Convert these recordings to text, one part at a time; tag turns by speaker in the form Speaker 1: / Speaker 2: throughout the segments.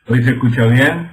Speaker 1: ¿Hoy se escucha bien?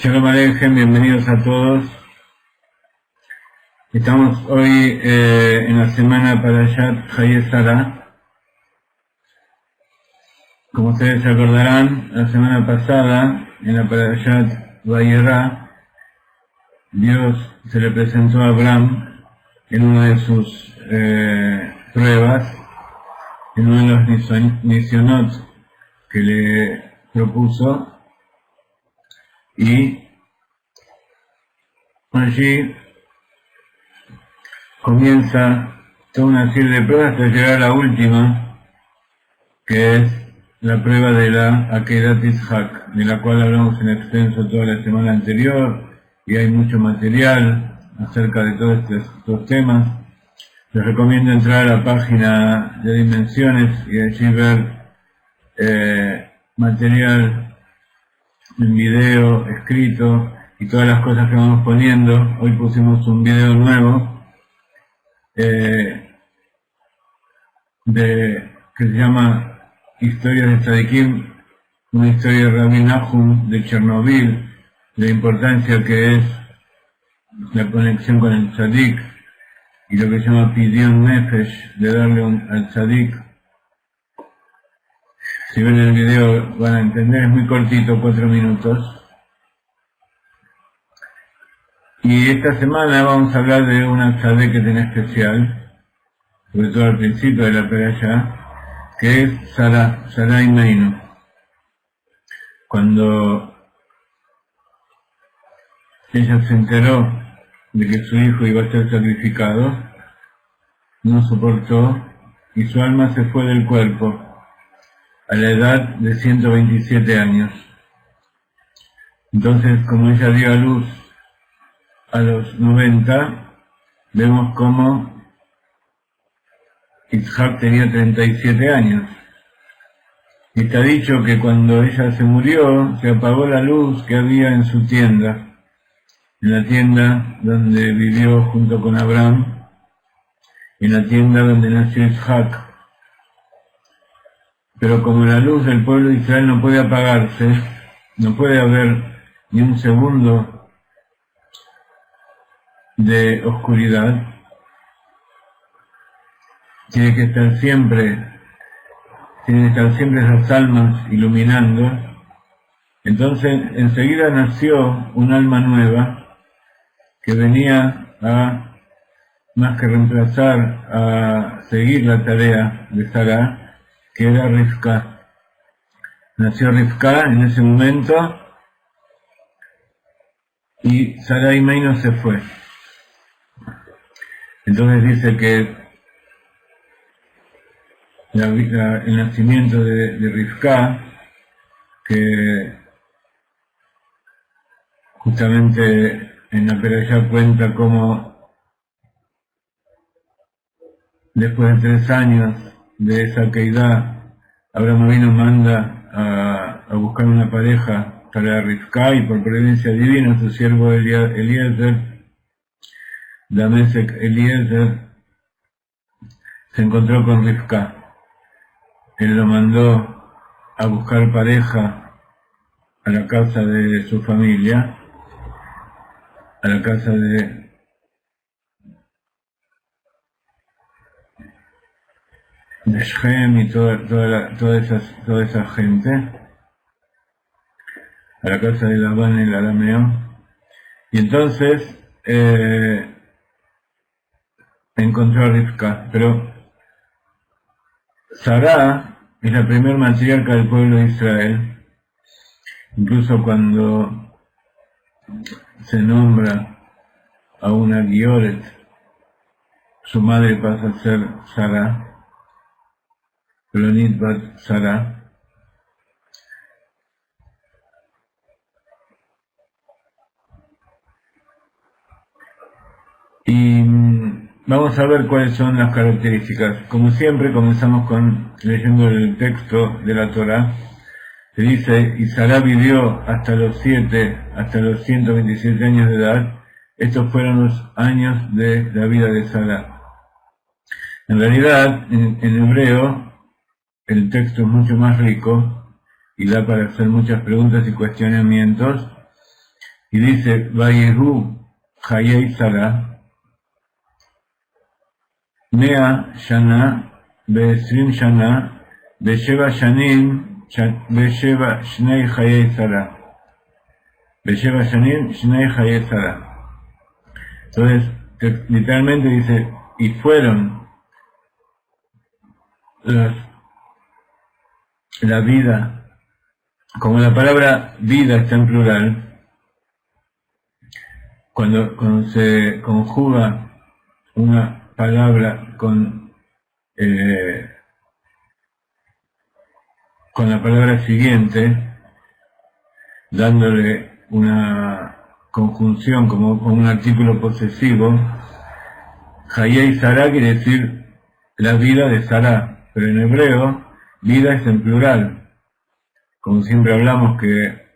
Speaker 1: Shalom Aleichem, bienvenidos a todos. Estamos hoy en la semana Parashat Hayé Sarah. Como ustedes se acordarán, la semana pasada, en la Parashat Vayera, Dios se le presentó a Abraham en una de sus pruebas, en uno de los nisionot que le propuso, y allí comienza toda una serie de pruebas hasta llegar a la última, que es la prueba de la Akedat Yitzhak, de la cual hablamos en extenso toda la semana anterior, y hay mucho material acerca de todos estos temas. Les recomiendo entrar a la página de Dimensiones y allí ver material en video, escrito, y todas las cosas que vamos poniendo. Hoy pusimos un video nuevo que se llama Historias de Tzadikim, una historia de Rabbi Nahum de Chernobyl, la importancia que es la conexión con el Tzadik y lo que se llama Pidyon Nefesh, de darle al Tzadik. Si ven el video van a entender, es muy cortito, 4 minutos. Y esta semana vamos a hablar de una Tzadik en especial, sobre todo al principio de la perashá, que es Sarah Imeinu. Cuando ella se enteró de que su hijo iba a ser sacrificado, no soportó y su alma se fue del cuerpo a la edad de 127 años. Entonces, como ella dio a luz a los 90, vemos como Yitzhak tenía 37 años. Y está dicho que cuando ella se murió, se apagó la luz que había en su tienda, en la tienda donde vivió junto con Abraham, en la tienda donde nació Yitzhak. Pero como la luz del pueblo de Israel no puede apagarse, no puede haber ni un segundo de oscuridad, tienen que estar siempre esas almas iluminando. Entonces enseguida nació un alma nueva que venía a, más que reemplazar, a seguir la tarea de Sarah, que era Rivka. Nació Rivka en ese momento y Sarah Imeinu se fue. Entonces dice que el nacimiento de Rivka, que justamente en la perashá cuenta cómo después de 3 años de esa Keidá, Abraham Avinu manda a buscar una pareja para Rivka, y por providencia divina su siervo Eliezer, Damesek Eliezer, se encontró con Rivka. Él lo mandó a buscar pareja a la casa de su familia, a la casa de Shem y toda esa gente, a la casa de Labán el arameo. Y entonces encontró a Rivka, pero Sará es la primer matriarca del pueblo de Israel. Incluso cuando se nombra a una Gioret, su madre pasa a ser Sará, Plonit Bat Sará. Y vamos a ver cuáles son las características. Como siempre, comenzamos leyendo el texto de la Torá. Se dice, y Sará vivió hasta los 127 años de edad. Estos fueron los años de la vida de Sará. En realidad, en hebreo, el texto es mucho más rico y da para hacer muchas preguntas y cuestionamientos. Y dice, Vayehu Hayei Sará, Mea Shana, Be'esrim Shana, Be'sheva Shanim, Be'sheva Shnei Hayei Sará. Be'sheva Shanim, Shnei Hayei Sará. Entonces, literalmente dice, y fueron la vida, como la palabra vida está en plural, cuando se conjuga una palabra con la palabra siguiente, dándole una conjunción como un artículo posesivo, Hayei Sará quiere decir la vida de Sará, pero en hebreo vida es en plural. Como siempre hablamos que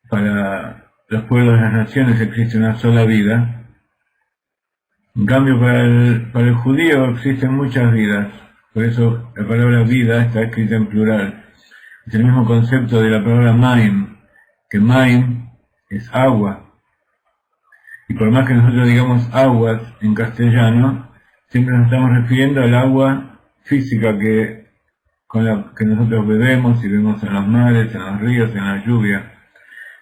Speaker 1: para los pueblos de las naciones existe una sola vida. En cambio, para el judío existen muchas vidas. Por eso la palabra vida está escrita en plural. Es el mismo concepto de la palabra maim, que maim es agua. Y por más que nosotros digamos aguas en castellano, siempre nos estamos refiriendo al agua física con la que nosotros bebemos y vemos en los mares, en los ríos, en la lluvia.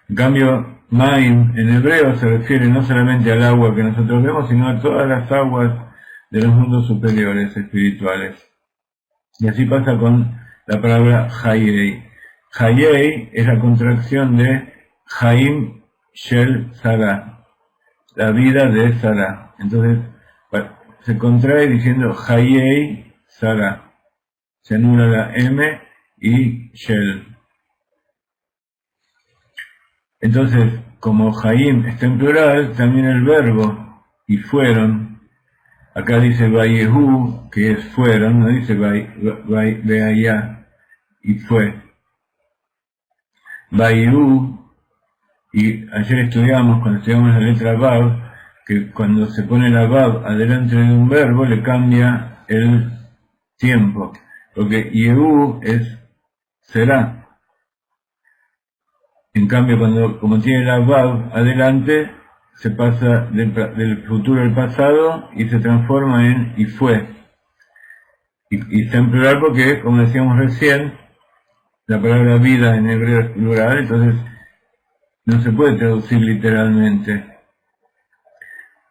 Speaker 1: En cambio, Maim en hebreo se refiere no solamente al agua que nosotros vemos, sino a todas las aguas de los mundos superiores espirituales. Y así pasa con la palabra Hayei. Hayei es la contracción de Haim Shel Sará, la vida de Sará. Entonces se contrae diciendo Hayei Sará. Se anula la M y Shel. Entonces, como Haim está en plural, también el verbo y fueron. Acá dice Vayehu, que es fueron, no dice Veaya y fue. Vayehu, y ayer estudiamos, cuando estudiamos la letra Vav, que cuando se pone la Vav adelante de un verbo le cambia el tiempo, porque Yehu es será. En cambio, como tiene la Vav adelante, se pasa del futuro al pasado y se transforma en y fue. Y está en plural porque, como decíamos recién, la palabra vida en hebreo es plural, entonces no se puede traducir literalmente.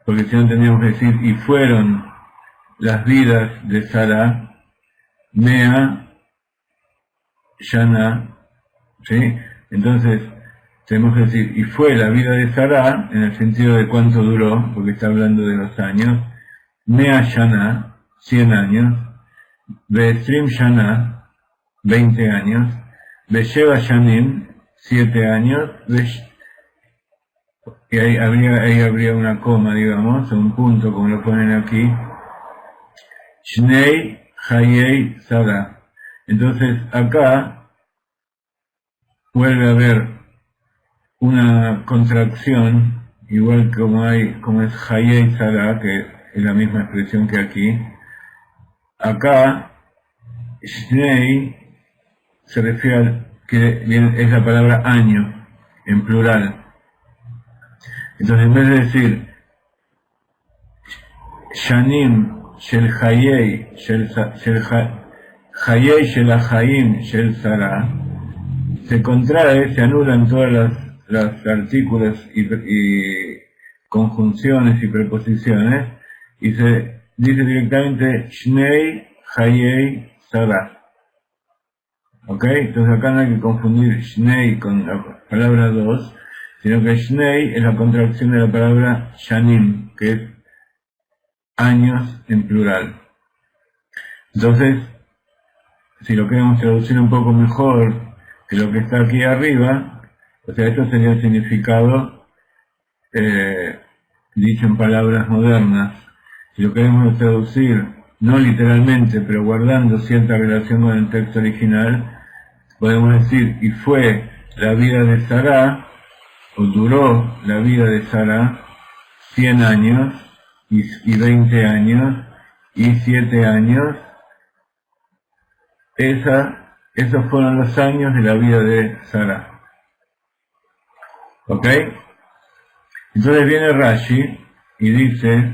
Speaker 1: Porque si no tendríamos que decir, y fueron las vidas de Sará, Mea, Shana, ¿sí? Entonces, tenemos que decir, y fue la vida de Sará, en el sentido de cuánto duró, porque está hablando de los años, Mea Shana, 100 años, Be'esrim Shana, 20 años, Be'sheva Shanim, 7 años, y ahí habría una coma, digamos, un punto, como lo ponen aquí, Shnei Hayei Sara. Entonces acá vuelve a haber una contracción, igual como es Hayei Sara, que es la misma expresión que aquí. Acá, Shnei se refiere a que es la palabra año, en plural. Entonces, en vez de decir Shanim Shel Hayei Hayei Shel Haim Shel Sara, se contrae, se anulan todas las artículos y conjunciones y preposiciones, y se dice directamente Shnei Hayei Sara. ¿Ok? Entonces acá no hay que confundir Shnei con la palabra dos, sino que Shnei es la contracción de la palabra Shanim, que es años en plural. Entonces, si lo queremos traducir un poco mejor que lo que está aquí arriba, o sea, esto sería el significado dicho en palabras modernas. Si lo queremos traducir, no literalmente, pero guardando cierta relación con el texto original, podemos decir, y fue la vida de Sará, o duró la vida de Sará, 100 años, y 20 años, y 7 años. Esos fueron los años de la vida de Sará. ¿Ok? Entonces viene Rashi y dice,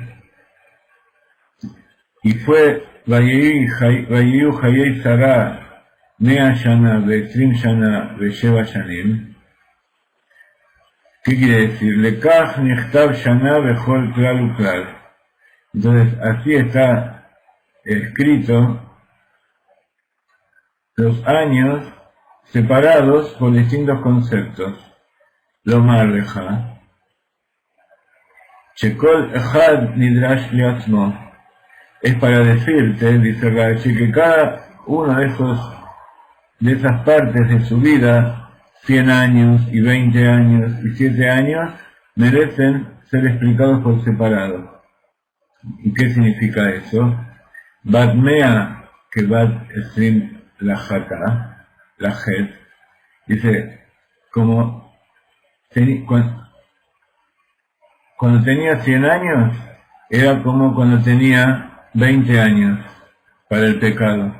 Speaker 1: y fue Vayiyu Hayei Sará 100 Shana, 20 Shana, 7 Shanim. ¿Qué quiere decir? Lekach Nichtav Shana Bechol Klal Uklal. Entonces, así está escrito los años separados por distintos conceptos. Lomar Leja Shekol Echad Nidrash Liatzmo. Es para decirte, dice Rashi, que cada uno de esas partes de su vida, 100 años y 20 años y 7 años, merecen ser explicados por separado. ¿Y qué significa eso? Bat Mea, que Bat Esrim la Jata, la Het, dice, cuando tenía 100 años, era como cuando tenía 20 años para el pecado.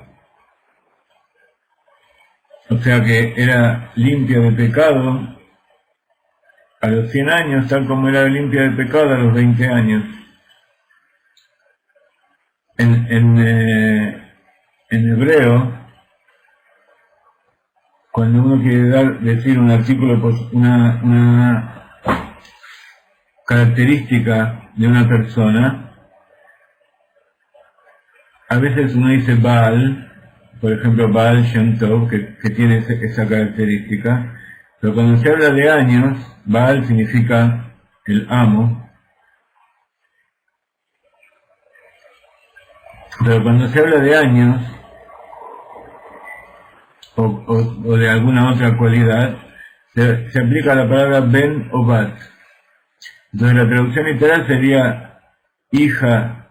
Speaker 1: O sea que era limpia de pecado a los 100 años, tal como era limpia de pecado a los 20 años. En hebreo, cuando uno quiere decir un artículo, una característica de una persona, a veces uno dice Baal, por ejemplo Baal Shem Tov, que tiene esa característica, pero cuando se habla de años, Baal significa el amo, pero cuando se habla de años, o de alguna otra cualidad, se aplica la palabra Ben o Bat. Entonces la traducción literal sería hija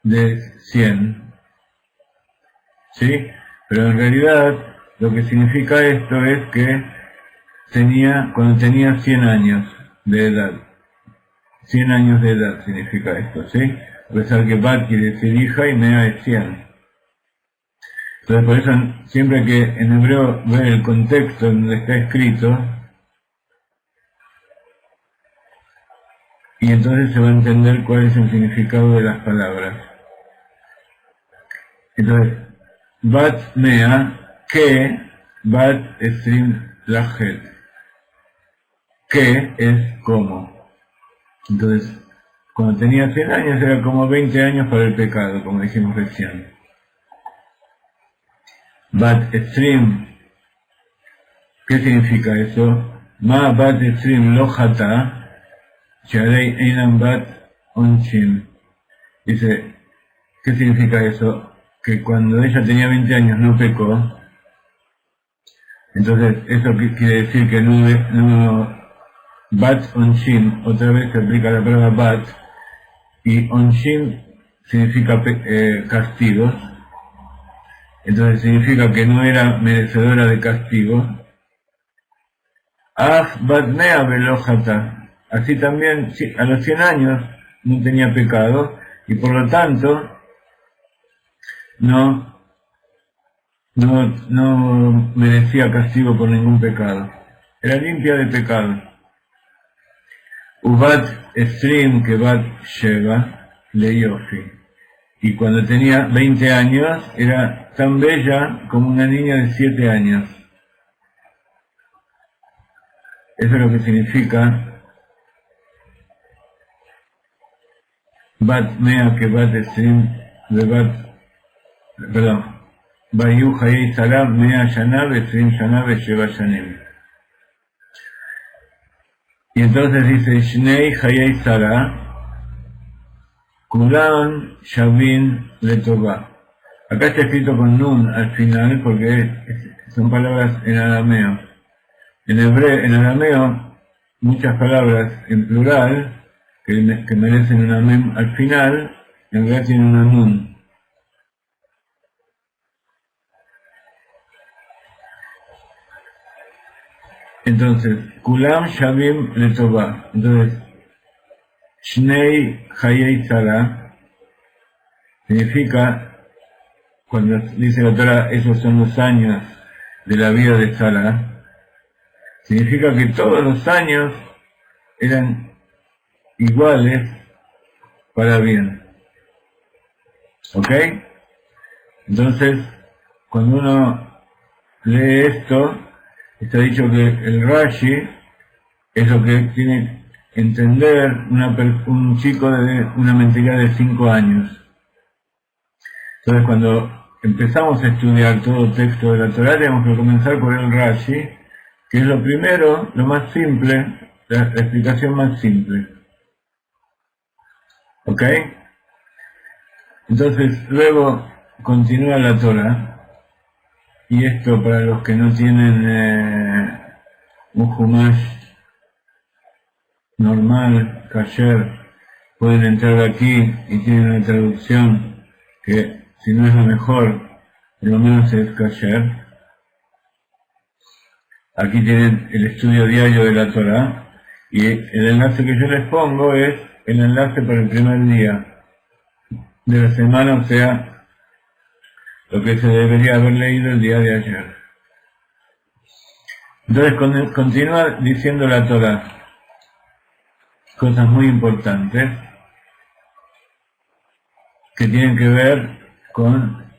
Speaker 1: de 100, ¿sí? Pero en realidad lo que significa esto es que cuando tenía 100 años de edad. 100 años de edad significa esto, ¿sí? A pesar que Bat quiere decir hija y Mea es 100. Entonces por eso siempre que en hebreo ve el contexto donde está escrito, y entonces se va a entender cuál es el significado de las palabras. Entonces, Bat Mea, que Bat Esrim Lahet. Que es como. Entonces, cuando tenía 100 años era como 20 años para el pecado, como dijimos recién. Bat Esrim, ¿qué significa eso? Ma Bat Esrim Lo Hata, Sharei Einam Bat Onshim. Dice, ¿qué significa eso? Que cuando ella tenía 20 años no pecó. Entonces, eso quiere decir que no Bat Onshim, otra vez se aplica la palabra Bat, y Onshim significa castigos, entonces significa que no era merecedora de castigo. Af bat mea velojata, así también a los 100 años no tenía pecado y por lo tanto no merecía castigo por ningún pecado, era limpia de pecado. Ubat Estrim Kebat Sheva Leyofi, y cuando tenía 20 años era tan bella como una niña de 7 años. Eso es lo que significa Bat Mea Kebat Estrim Bayu Hayei Sarah Mea Shana Estrim Shana Sheva Shanim. Y entonces dice Shnei Hayei Sarah Kulan Shavin Letová. Acá está escrito con nun al final porque son palabras en arameo. En arameo, muchas palabras en plural que merecen una mem al final, en realidad tienen una nun. Entonces, Kulam Shavim Letová. Entonces, Shnei Hayei Sarah significa, cuando dice la Torah, esos son los años de la vida de Sarah, significa que todos los años eran iguales para bien. ¿Ok? Entonces, cuando uno lee esto, está dicho que el Rashi es lo que tiene que entender un chico de una mentalidad de 5 años. Entonces, cuando empezamos a estudiar todo texto de la Torah, tenemos que comenzar por el Rashi, que es lo primero, lo más simple, la explicación más simple. ¿Ok? Entonces, luego continúa la Torah. Y esto para los que no tienen un Humash normal, kasher, pueden entrar aquí y tienen una traducción que si no es la mejor, por lo menos es kasher. Aquí tienen el estudio diario de la Torah y el enlace que yo les pongo es el enlace para el primer día de la semana, o sea, lo que se debería haber leído el día de ayer. Entonces continúa diciendo la Torah cosas muy importantes que tienen que ver con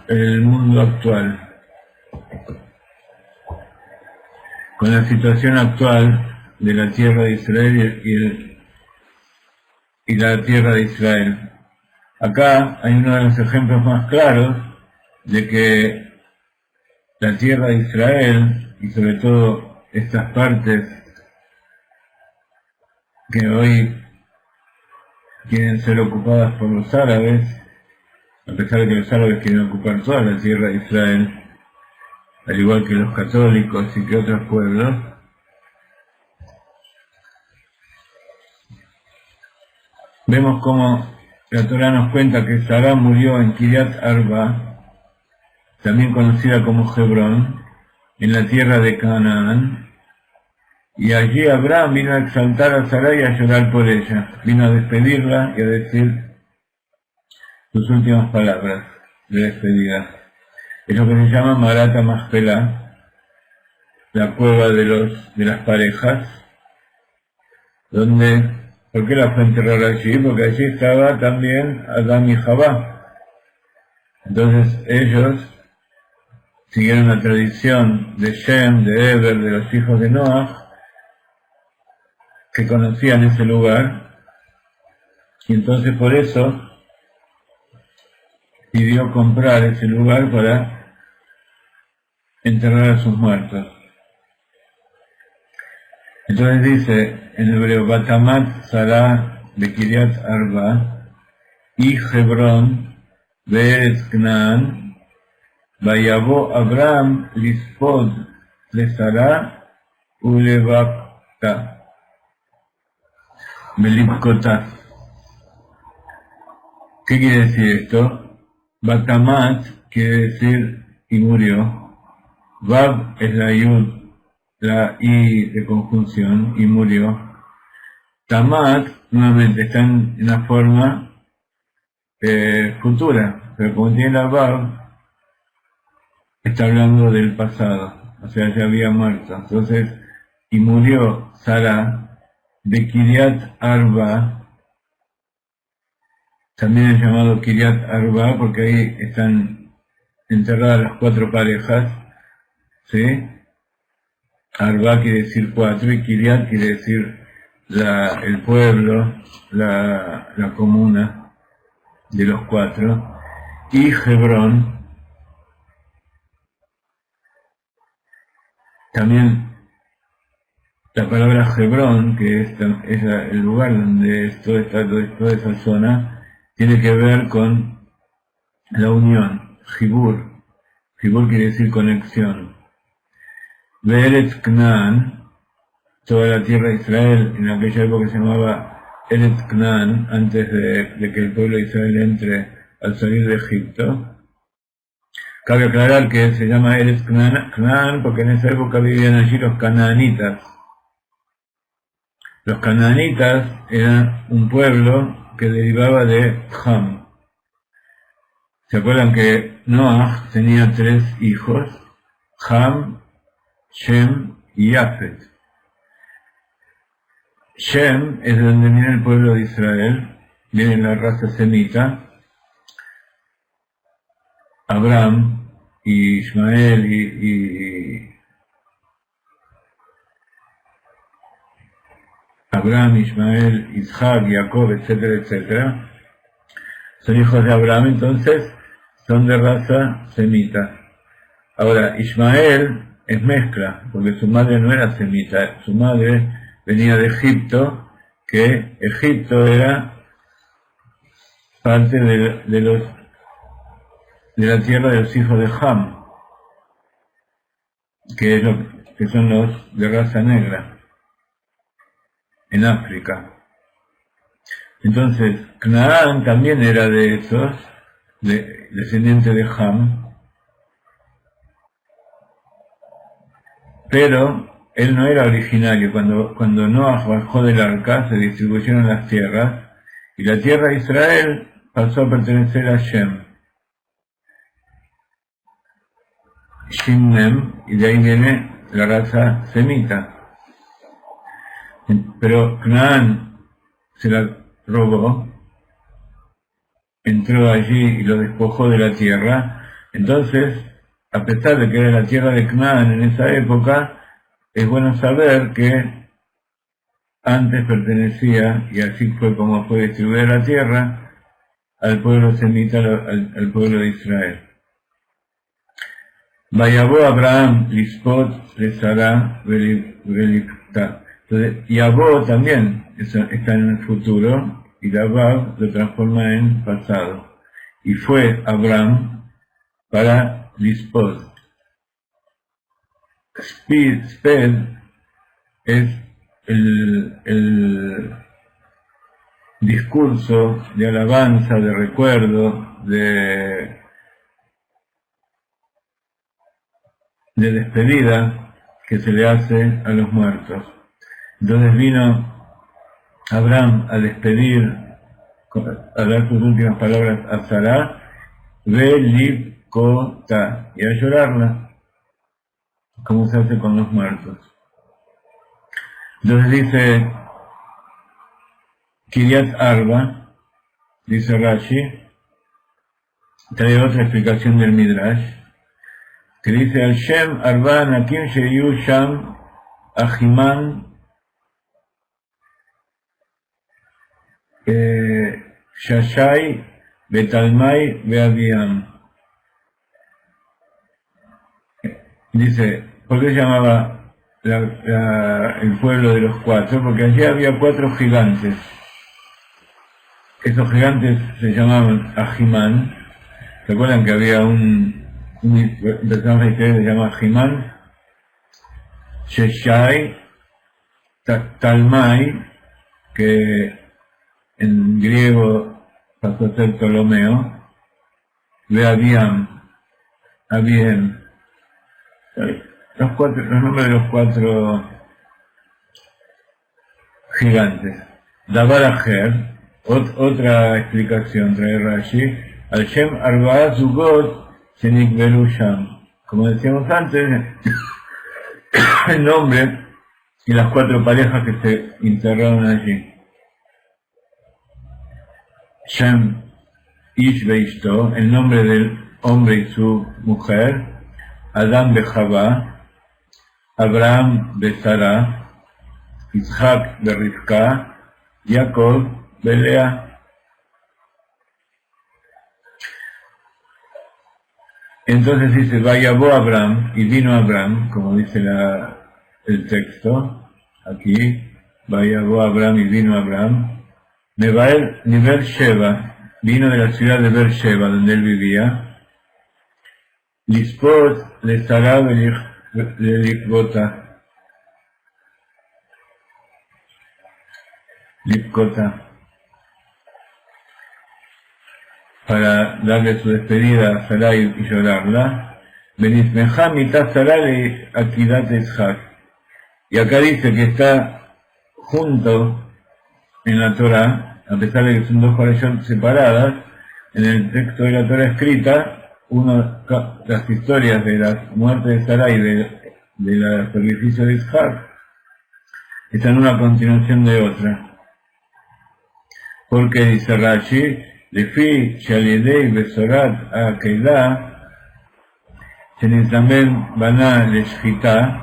Speaker 1: el mundo actual, con la situación actual de la tierra de Israel y la tierra de Israel. Acá hay uno de los ejemplos más claros de que la tierra de Israel, y sobre todo estas partes que hoy quieren ser ocupadas por los árabes, a pesar de que los árabes quieren ocupar toda la tierra de Israel, al igual que los católicos y que otros pueblos, vemos cómo la Torah nos cuenta que Sarah murió en Kiryat Arba, también conocida como Hebrón, en la tierra de Canaán, y allí Abraham vino a exaltar a Sarah y a llorar por ella, vino a despedirla y a decir sus últimas palabras de despedida. Es lo que se llama Marata Machpelah, la cueva de las parejas, donde, ¿por qué la fue a enterrar allí? Porque allí estaba también Adán y Javá. Entonces ellos siguieron la tradición de Shem, de Eber, de los hijos de Noah, que conocían ese lugar, y entonces por eso pidió comprar ese lugar para enterrar a sus muertos. Entonces dice en hebreo, Batamat Sarah de Kiryat Arba y Hebrón Be'eretz Canaan, Vayavo Abraham Lispod le Sarah Ulevakta Melipkota. ¿Qué quiere decir esto? Batamat quiere decir y murió. Bab es la yud, la i de conjunción, y murió. Tamat nuevamente está en una forma futura, pero como tiene la Bab, está hablando del pasado, o sea, ya había muerto. Entonces, y murió Sara de Kiriat Arba, también es llamado Kiriat Arba porque ahí están enterradas las 4 parejas, ¿sí? Arba quiere decir 4 y Kiriat quiere decir el pueblo, la comuna de los 4, y Hebrón, también la palabra Hebrón, que es el lugar donde toda esa zona, tiene que ver con la unión, Jibur. Jibur quiere decir conexión. Be'eretz Canaán, toda la tierra de Israel, en aquella época se llamaba Eretz Canaán, antes de que el pueblo de Israel entre al salir de Egipto. Cabe aclarar que se llama Eretz Canaán porque en esa época vivían allí los canaanitas. Los canaanitas eran un pueblo que derivaba de Ham. ¿Se acuerdan que Noah tenía 3 hijos? Ham, Shem y Yafet. Shem es de donde viene el pueblo de Israel, viene la raza semita. Abraham y Ismael Abraham, Ismael, Isaac, Jacob, etcétera, etcétera, son hijos de Abraham, entonces son de raza semita. Ahora, Ismael es mezcla, porque su madre no era semita, su madre venía de Egipto, que Egipto era parte de la tierra de los hijos de Ham, que son los de raza negra, en África. Entonces, Canaán también era de esos, descendiente de Ham, pero él no era originario. Cuando Noah bajó del arca, se distribuyeron las tierras, y la tierra de Israel pasó a pertenecer a Shem, Shimnem, y de ahí viene la raza semita. Pero Canaán se la robó, entró allí y lo despojó de la tierra. Entonces, a pesar de que era la tierra de Canaán en esa época, es bueno saber que antes pertenecía, y así fue como fue distribuida la tierra, al pueblo semita, al pueblo de Israel. Vayabó Abraham, Lispot, Lesará, Belikta. Entonces, Yabó también está en el futuro, y la Vav lo transforma en pasado. Y fue Abraham para Lispot. Sped es el discurso de alabanza, de recuerdo, de despedida que se le hace a los muertos. Entonces vino Abraham a despedir, a dar sus últimas palabras a Sará, Belikota, y a llorarla, como se hace con los muertos. Entonces dice Kiriat Arba, dice Rashi, trae otra explicación del Midrash, que dice al Shem Arba Nakim Sheyu Sham Ahiman Shashai Betalmai Beabiam. Dice, ¿por qué se llamaba el pueblo de los 4? Porque allí había 4 gigantes. Esos gigantes se llamaban Ahimán. ¿Se acuerdan que había un personaje que se llama Ahimán? Sheshai, Talmai, que en griego pasó a ser Ptolomeo, ve Abiem, los nombres de los 4 gigantes. Dabar Aher, otra explicación trae Rashi, al Shem Arba'a Zugot Shenikbelu Sham. Como decíamos antes, el nombre y las 4 parejas que se enterraron allí. Shem Ish Beishto, el nombre del hombre y su mujer, Adam Bejabá, Abraham Besara, Isaac Berrivka, Jacob Belea. Entonces dice, vayabó Abraham, y vino Abraham, como dice el texto, aquí, vayabó Abraham y vino Abraham, Nebael ni Beersheba, vino de la ciudad de Beersheba, donde él vivía, Lispot le Sará Lipkota, para darle su despedida a Sarai y llorarla. Benismeja mitad Sarai Akidat Ishak. Y acá dice que está junto en la Torah, a pesar de que son 2 parashot separadas, en el texto de la Torah escrita, las historias de la muerte de Sarai y del sacrificio de Ishak están una continuación de otra. Porque dice Rashi, Lefi Shalidei Besorat Akedah, Shenizamen Bana Leshchita,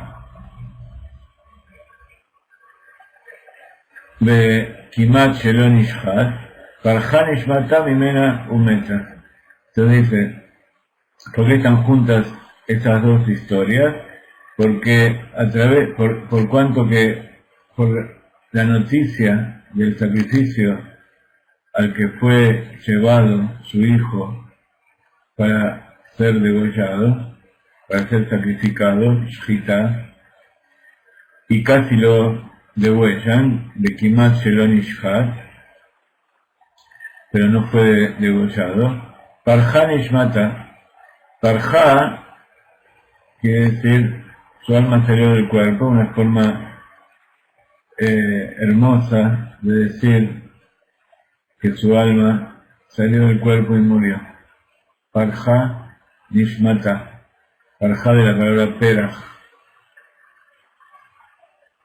Speaker 1: Kimat Shelo Nishchat, Parja Nishmata Mimena Umeta. Entonces dice, ¿por qué están juntas estas 2 historias? Porque por cuanto que por la noticia del sacrificio al que fue llevado su hijo para ser degollado, para ser sacrificado, Shchita, y casi lo degüellan, de Kimat Shelon Ishhat, pero no fue degollado. Parja Nishmata, Parja quiere decir su alma salió del cuerpo, una forma hermosa de decir que su alma salió del cuerpo y murió. Parja Nishmata, Parja de la palabra Peraj.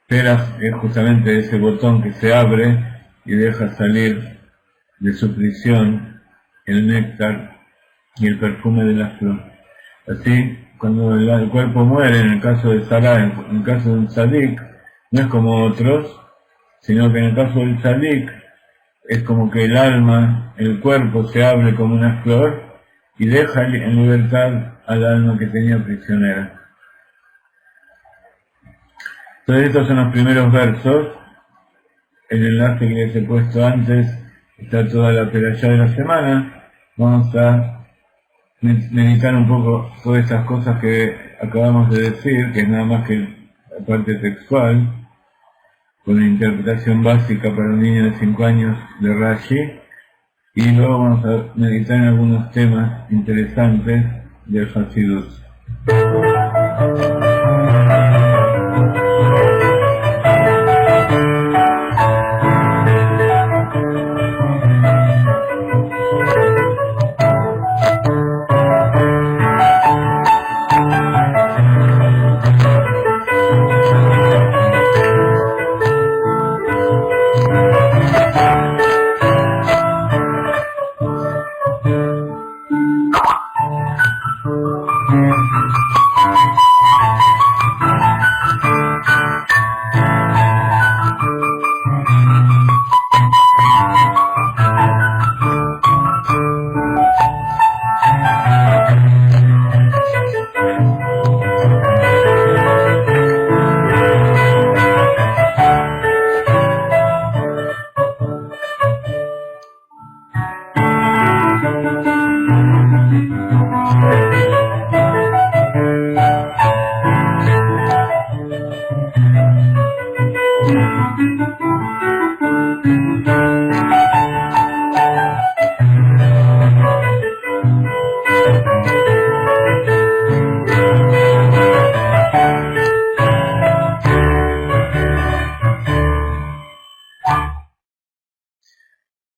Speaker 1: Peraj es justamente ese botón que se abre y deja salir de su prisión el néctar y el perfume de la flor. Así, cuando el cuerpo muere, en el caso de Sarah, en el caso de un tzadik, no es como otros, sino que en el caso del tzadik, es como que el alma, el cuerpo se abre como una flor y deja en libertad al alma que tenía prisionera. Entonces estos son los primeros versos. El enlace que les he puesto antes está toda la perashá de la semana. Vamos a meditar un poco todas estas cosas que acabamos de decir, que es nada más que la parte textual, con una interpretación básica para un niño de 5 años de Rashi, y luego vamos a meditar en algunos temas interesantes del Hasidut.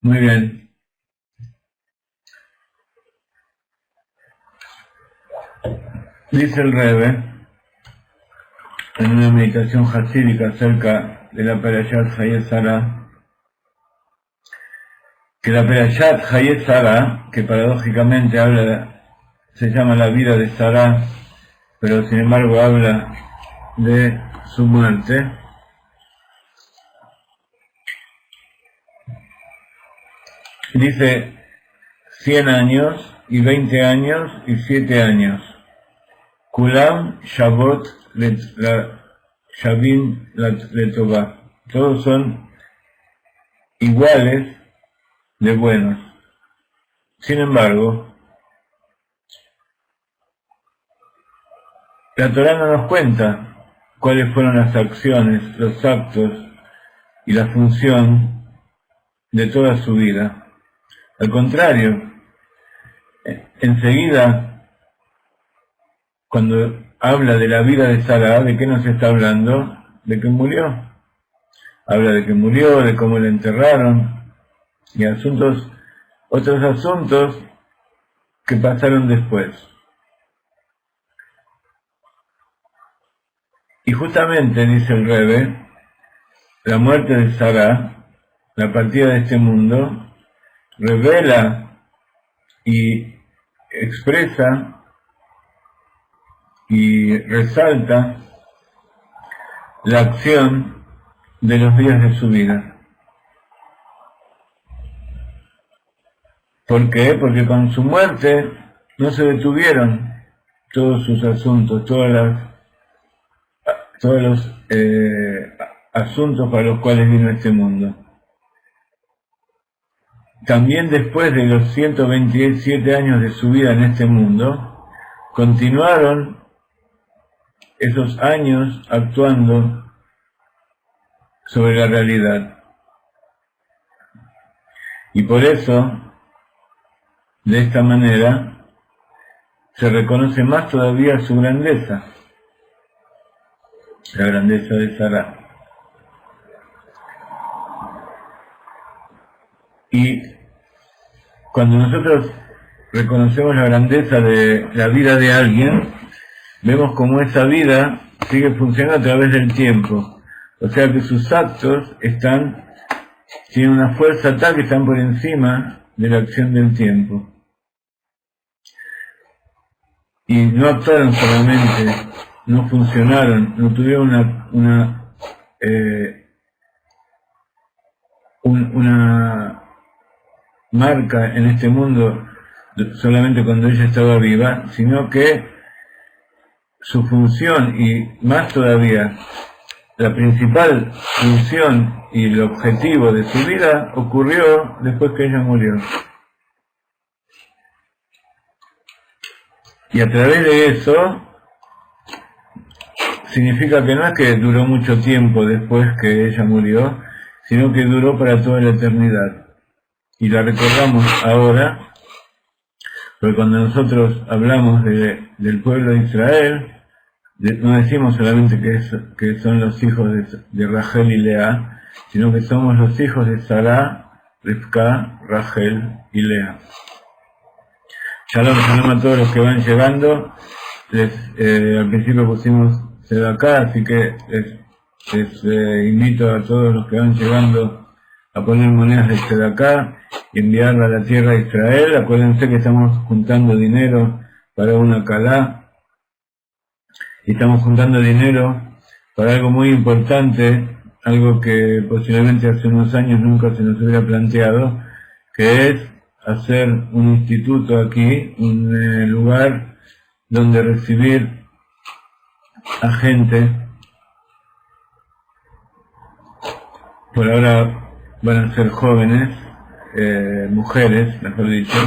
Speaker 1: Muy bien. Dice el Rebbe, en una meditación hasídica acerca de la Perashat Hayé Sarah, que la Perashat Hayé Sarah, que paradójicamente se llama la vida de Sarah, pero sin embargo habla de su muerte, dice 100 años y 20 años y 7 años. Kulam Shabot Shavim Letová. Todos son iguales de buenos. Sin embargo, la Torá no nos cuenta cuáles fueron las acciones, los actos y la función de toda su vida. Al contrario, enseguida, cuando habla de la vida de Sarah, ¿de qué nos está hablando? De que murió. Habla de que murió, de cómo la enterraron, y otros asuntos que pasaron después. Y justamente, dice el Rebbe, la muerte de Sarah, la partida de este mundo, revela y expresa y resalta la acción de los días de su vida. ¿Por qué? Porque con su muerte no se detuvieron todos sus asuntos, todos los asuntos para los cuales vino este mundo. También después de los 127 años de su vida en este mundo, continuaron esos años actuando sobre la realidad. Y por eso, de esta manera, se reconoce más todavía su grandeza, la grandeza de Sarah. Y cuando nosotros reconocemos la grandeza de la vida de alguien, vemos cómo esa vida sigue funcionando a través del tiempo. O sea que sus actos tienen una fuerza tal que están por encima de la acción del tiempo. Y no actuaron solamente, no funcionaron, no tuvieron una marca en este mundo solamente cuando ella estaba viva, sino que su función, y más todavía, la principal función y el objetivo de su vida ocurrió después que ella murió. Y a través de eso, significa que no es que duró mucho tiempo después que ella murió, sino que duró para toda la eternidad. Y la recordamos ahora, porque cuando nosotros hablamos del pueblo de Israel, no decimos solamente que son los hijos de Rachel y Lea, sino que somos los hijos de Sarah, Rivka, Rachel y Lea. Shalom a todos los que van llegando. Al principio pusimos Sedaká, así que les invito a todos los que van llegando a poner monedas de Sedaká y enviarla a la tierra de Israel. Acuérdense que estamos juntando dinero para una calá. Y estamos juntando dinero para algo muy importante, algo que posiblemente hace unos años nunca se nos hubiera planteado, que es hacer un instituto aquí, un lugar donde recibir a gente. Por ahora van a ser jóvenes, mujeres, mejor dicho,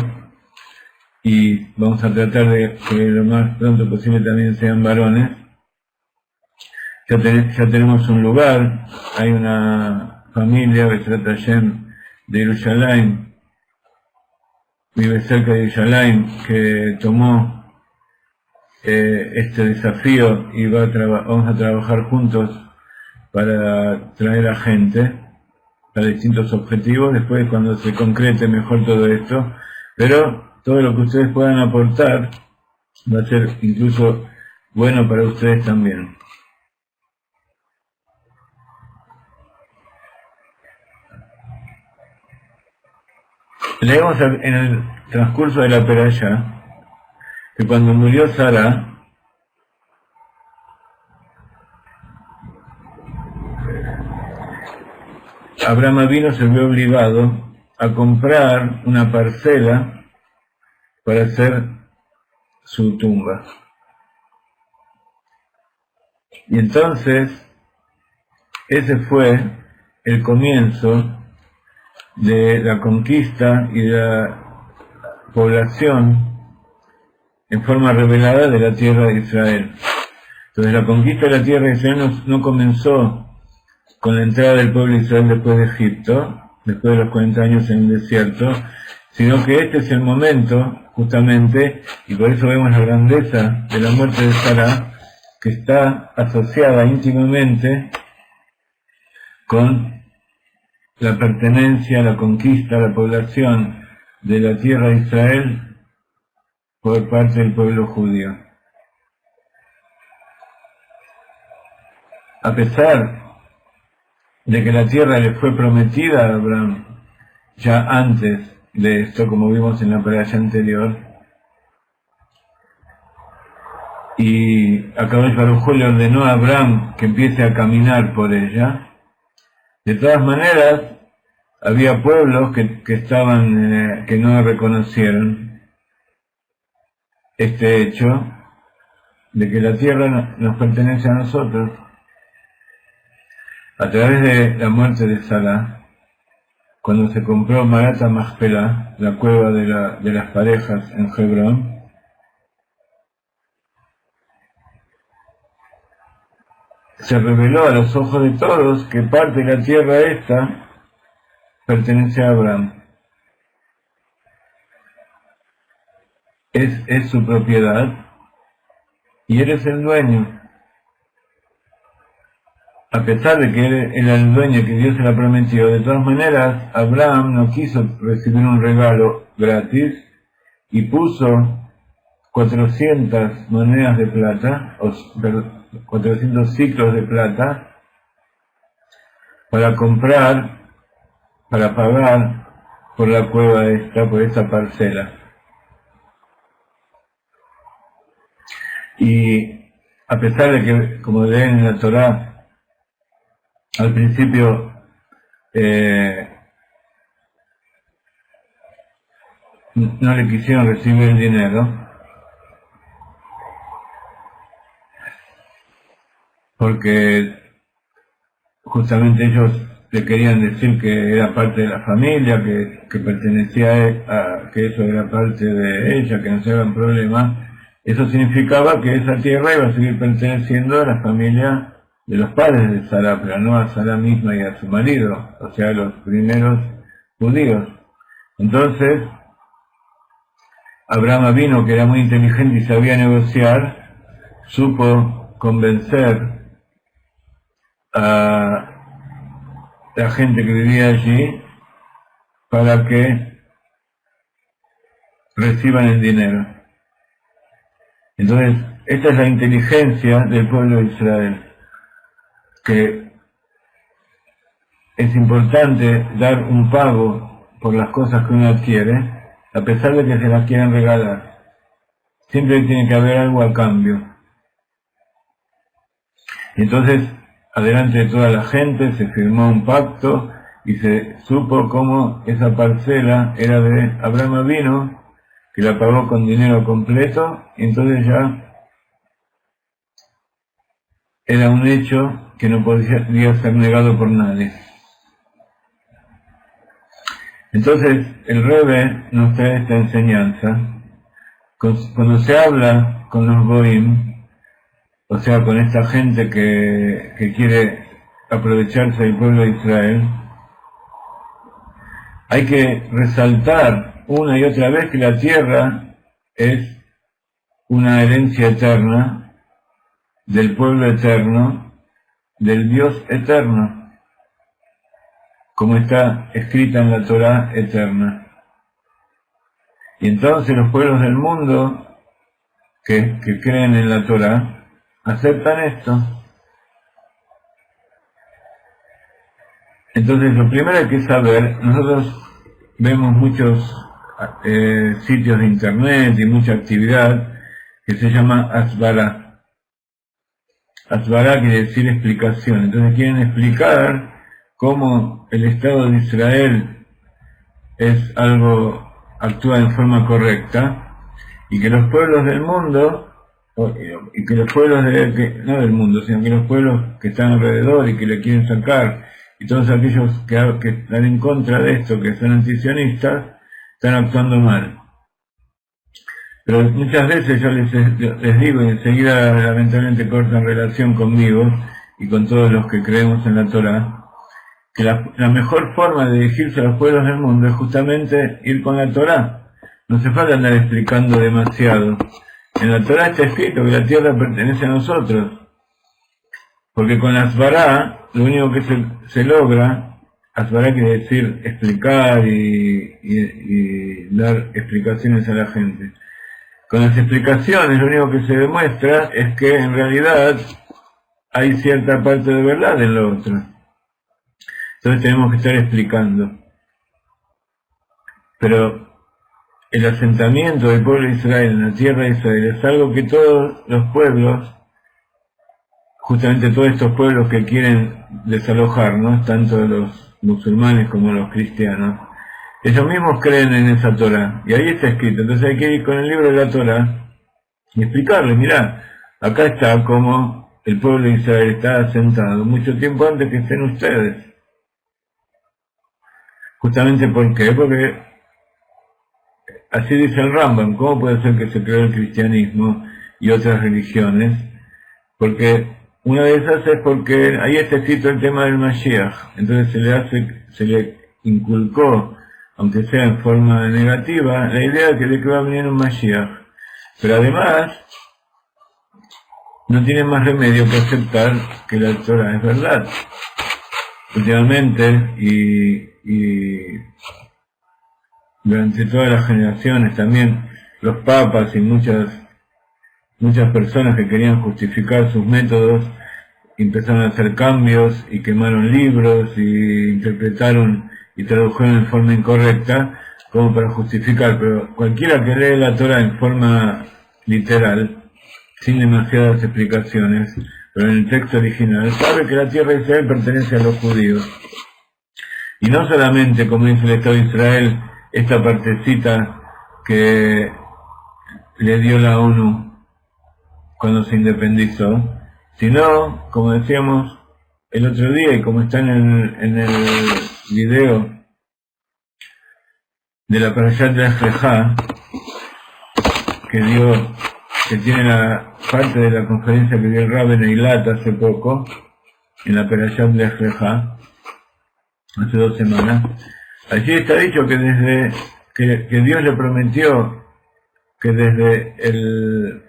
Speaker 1: y vamos a tratar de que lo más pronto posible también sean varones. Ya tenemos un lugar, hay una familia, Besrat Hashem, de Yerushalayim, vive cerca de Yerushalayim, que tomó este desafío y vamos a trabajar juntos para traer a gente. para distintos objetivos, después cuando se concrete mejor todo esto, pero todo lo que ustedes puedan aportar va a ser incluso bueno para ustedes también. Leemos en el transcurso de la Perashá que cuando murió Sara, Abraham Avinu se vio obligado a comprar una parcela para hacer su tumba. Y entonces, ese fue el comienzo de la conquista y de la población en forma revelada de la tierra de Israel. Entonces la conquista de la tierra de Israel no comenzó con la entrada del pueblo de Israel después de Egipto, después de los 40 años en el desierto, sino que este es el momento, justamente, y por eso vemos la grandeza de la muerte de Sara, que está asociada íntimamente con la pertenencia, la conquista, la población de la tierra de Israel por parte del pueblo judío. A pesar de que la tierra le fue prometida a Abraham ya antes de esto, como vimos en la parasha anterior, y Akadosh Baruj Hu le ordenó a Abraham que empiece a caminar por ella, de todas maneras había pueblos que estaban que no reconocieron este hecho de que la tierra nos pertenece a nosotros. A través de la muerte de Sara, cuando se compró Marata Machpelah, la cueva de las parejas en Hebrón, se reveló a los ojos de todos que parte de la tierra esta pertenece a Abraham. Es su propiedad y él es el dueño. A pesar de que él era el dueño que Dios se la prometió, de todas maneras, Abraham no quiso recibir un regalo gratis y puso 400 monedas de plata, 400 ciclos de plata, para comprar, para pagar por la cueva esta, por esta parcela. Y a pesar de que, como leen en la Torá, al principio no le quisieron recibir el dinero, porque justamente ellos le querían decir que era parte de la familia, que pertenecía a que eso era parte de ella, que no se hagan problemas. Eso significaba que esa tierra iba a seguir perteneciendo a la familia de los padres de Sara, pero no a Sara misma y a su marido, o sea, a los primeros judíos. Entonces, Abraham vino, que era muy inteligente y sabía negociar, supo convencer a la gente que vivía allí para que reciban el dinero. Entonces, esta es la inteligencia del pueblo de Israel, que es importante dar un pago por las cosas que uno adquiere, a pesar de que se las quieran regalar. Siempre tiene que haber algo a cambio. Y entonces, adelante de toda la gente, se firmó un pacto y se supo cómo esa parcela era de Abraham Avinu, que la pagó con dinero completo, y entonces ya era un hecho que no podía ser negado por nadie. Entonces, el Rebbe nos trae esta enseñanza. Cuando se habla con los Goim, o sea, con esta gente que quiere aprovecharse del pueblo de Israel, hay que resaltar una y otra vez que la tierra es una herencia eterna del pueblo eterno, del Dios eterno. como está escrita en la Torá eterna. Y entonces los pueblos del mundo que creen en la Torá aceptan esto. Entonces lo primero hay que saber, nosotros vemos muchos sitios de internet y mucha actividad que se llama Asbará. Asbará quiere decir explicación. Entonces quieren explicar cómo el Estado de Israel es algo, actúa en forma correcta, y que los pueblos del mundo, y que los pueblos no del mundo, sino que los pueblos que están alrededor y que le quieren sacar, y todos aquellos que están en contra de esto, que son antisionistas, están actuando mal. Pero muchas veces yo les digo, y enseguida lamentablemente cortan relación conmigo y con todos los que creemos en la Torá, que la mejor forma de dirigirse a los pueblos del mundo es justamente ir con la Torá. No hace falta andar explicando demasiado. En la Torá está escrito que la tierra pertenece a nosotros. Porque con la Asbará, lo único que se logra, Asbará quiere decir explicar y dar explicaciones a la gente. Con las explicaciones lo único que se demuestra es que en realidad hay cierta parte de verdad en lo otro. Entonces tenemos que estar explicando. Pero el asentamiento del pueblo de Israel en la tierra de Israel es algo que todos los pueblos, justamente todos estos pueblos que quieren desalojarnos, tanto los musulmanes como los cristianos, ellos mismos creen en esa Torá, y ahí está escrito. Entonces hay que ir con el libro de la Torá y explicarles, mirá, acá está como el pueblo de Israel está asentado mucho tiempo antes que estén ustedes. Justamente ¿por qué? Porque así dice el Rambam, ¿cómo puede ser que se creó el cristianismo y otras religiones? Porque una de esas es porque ahí está escrito el tema del Mashiach, entonces se le inculcó, aunque sea en forma negativa, la idea de que va a venir un Mashiach. Pero además, no tiene más remedio que aceptar que la Torah es verdad. Últimamente, y durante todas las generaciones también, los papas y muchas personas que querían justificar sus métodos empezaron a hacer cambios y quemaron libros y interpretaron y tradujeron en forma incorrecta como para justificar, pero cualquiera que lee la Torah en forma literal, sin demasiadas explicaciones, pero en el texto original, sabe que la tierra de Israel pertenece a los judíos. Y no solamente, como dice el Estado de Israel, esta partecita que le dio la ONU cuando se independizó, sino, como decíamos el otro día y como está en el video de la Parashat de Lech que tiene la parte de la conferencia que dio el Rabben Eilat hace poco, en la Parashat de Lech, hace 2 semanas, allí está dicho que desde que Dios le prometió que desde el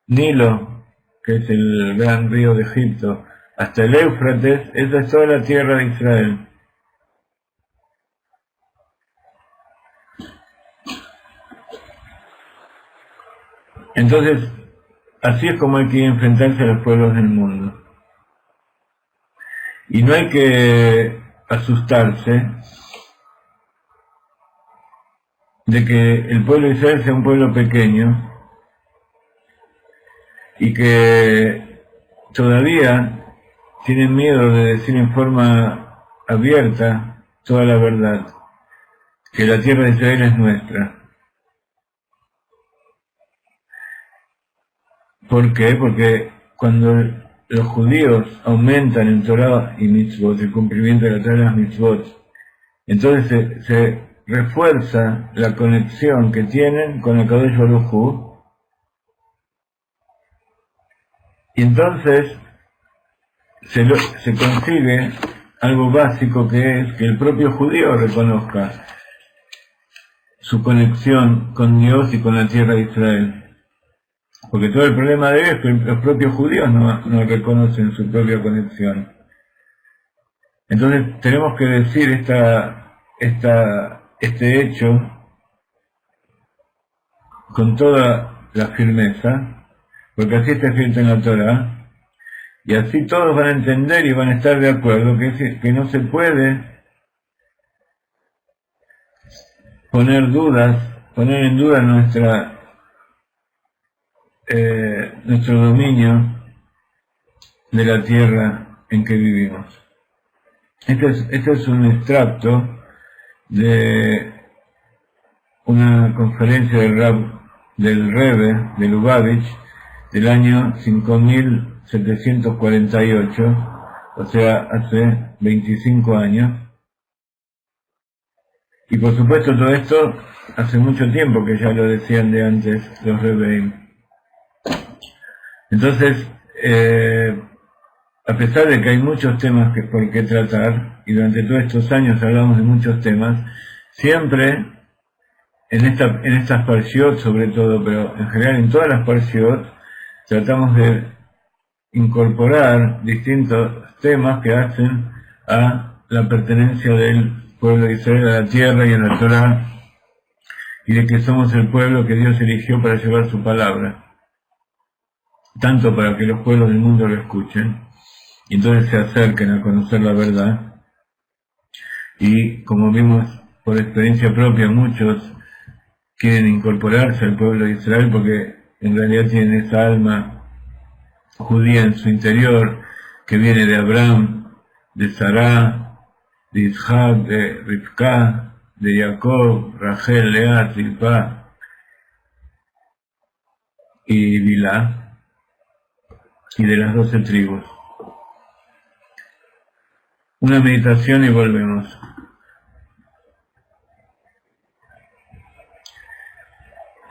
Speaker 1: Nilo, que es el gran río de Egipto, hasta el Éufrates, esa es toda la tierra de Israel. Entonces, así es como hay que enfrentarse a los pueblos del mundo. Y no hay que asustarse de que el pueblo de Israel sea un pueblo pequeño y que todavía tienen miedo de decir en forma abierta toda la verdad, que la tierra de Israel es nuestra. ¿Por qué? Porque cuando los judíos aumentan en Torah y Mitzvot, el cumplimiento de la Torah y las Mitzvot, entonces se refuerza la conexión que tienen con el Kadosh Baruj Hu, y entonces se consigue algo básico, que es que el propio judío reconozca su conexión con Dios y con la tierra de Israel. Porque todo el problema de esto es que los propios judíos no reconocen su propia conexión. Entonces tenemos que decir este hecho con toda la firmeza, porque así está escrito en la Torá, y así todos van a entender y van a estar de acuerdo que no se puede poner en duda nuestro dominio de la tierra en que vivimos. Este es un extracto de una conferencia del Rebbe de Lubavitch del año 5748, o sea, hace 25 años. Y por supuesto todo esto hace mucho tiempo que ya lo decían de antes los Rebbeim. Entonces, a pesar de que hay muchos temas por qué tratar, y durante todos estos años hablamos de muchos temas, siempre en estas parshiot sobre todo, pero en general en todas las parshiot, tratamos de incorporar distintos temas que hacen a la pertenencia del pueblo de Israel a la tierra y a la Torá, y de que somos el pueblo que Dios eligió para llevar su palabra, tanto para que los pueblos del mundo lo escuchen, y entonces se acerquen a conocer la verdad, y como vimos por experiencia propia, muchos quieren incorporarse al pueblo de Israel porque en realidad tienen esa alma judía en su interior, que viene de Abraham, de Sará, de Isaac, de Rivka, de Jacob, Rachel, Lea, Zilpá y Bilá, y de las 12 tribus. Una meditación y volvemos.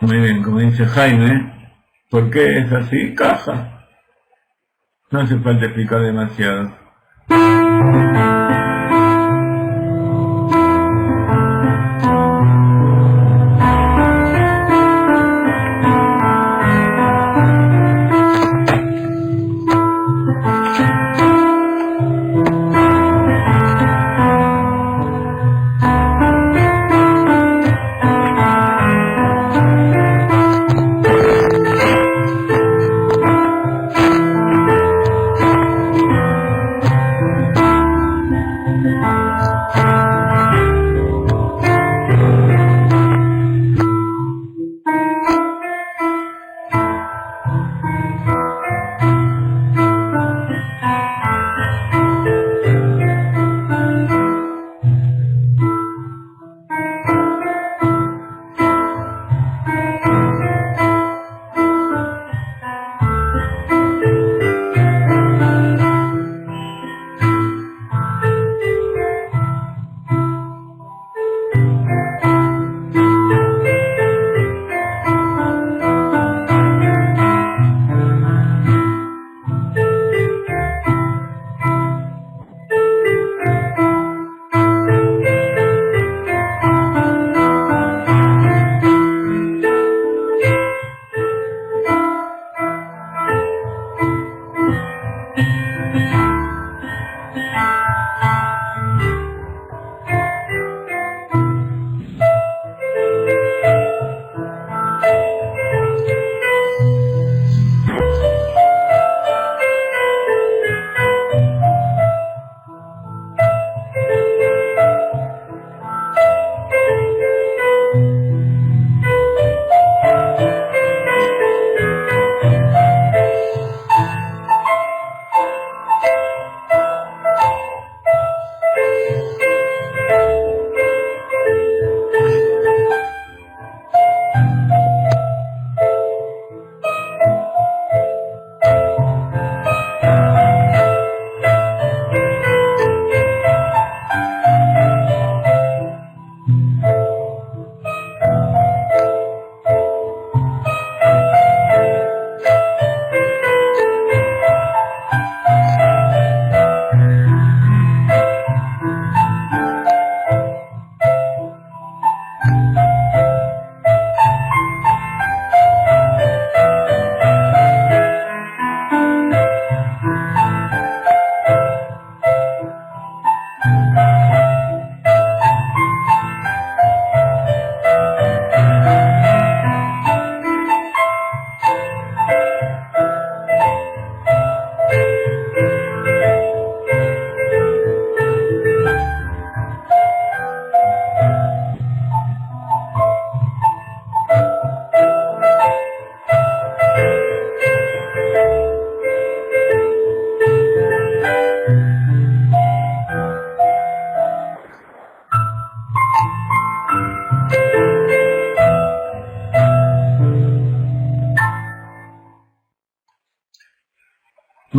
Speaker 1: Muy bien, como dice Jaime, ¿por qué es así? Caja. No hace falta explicar demasiado.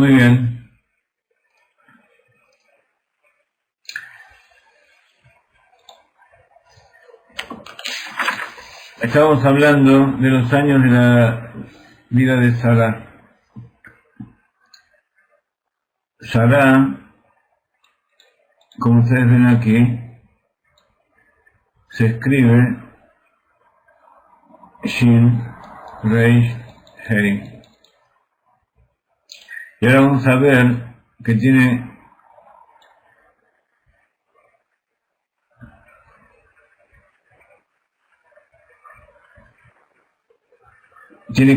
Speaker 1: Muy bien. Estábamos hablando de los años de la vida de Sarah. Sarah, como ustedes ven aquí, se escribe Shin, Reish, Hei. Y ahora vamos a ver que tiene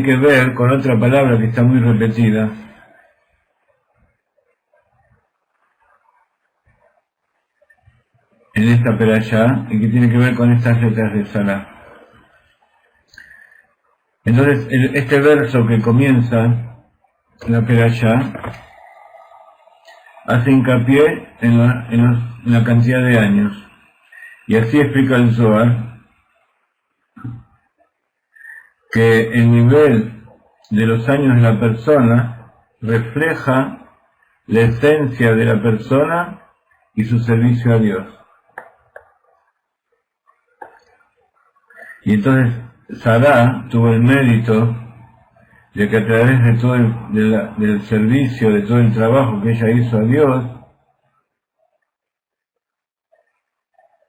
Speaker 1: que ver con otra palabra que está muy repetida. En esta perashá, y que tiene que ver con estas letras de Sarah. Entonces, este verso que comienza la perashá hace hincapié en la cantidad de años. Y así explica el Zohar que el nivel de los años de la persona refleja la esencia de la persona y su servicio a Dios. Y entonces Sarah tuvo el mérito de que a través de todo del servicio, de todo el trabajo que ella hizo a Dios,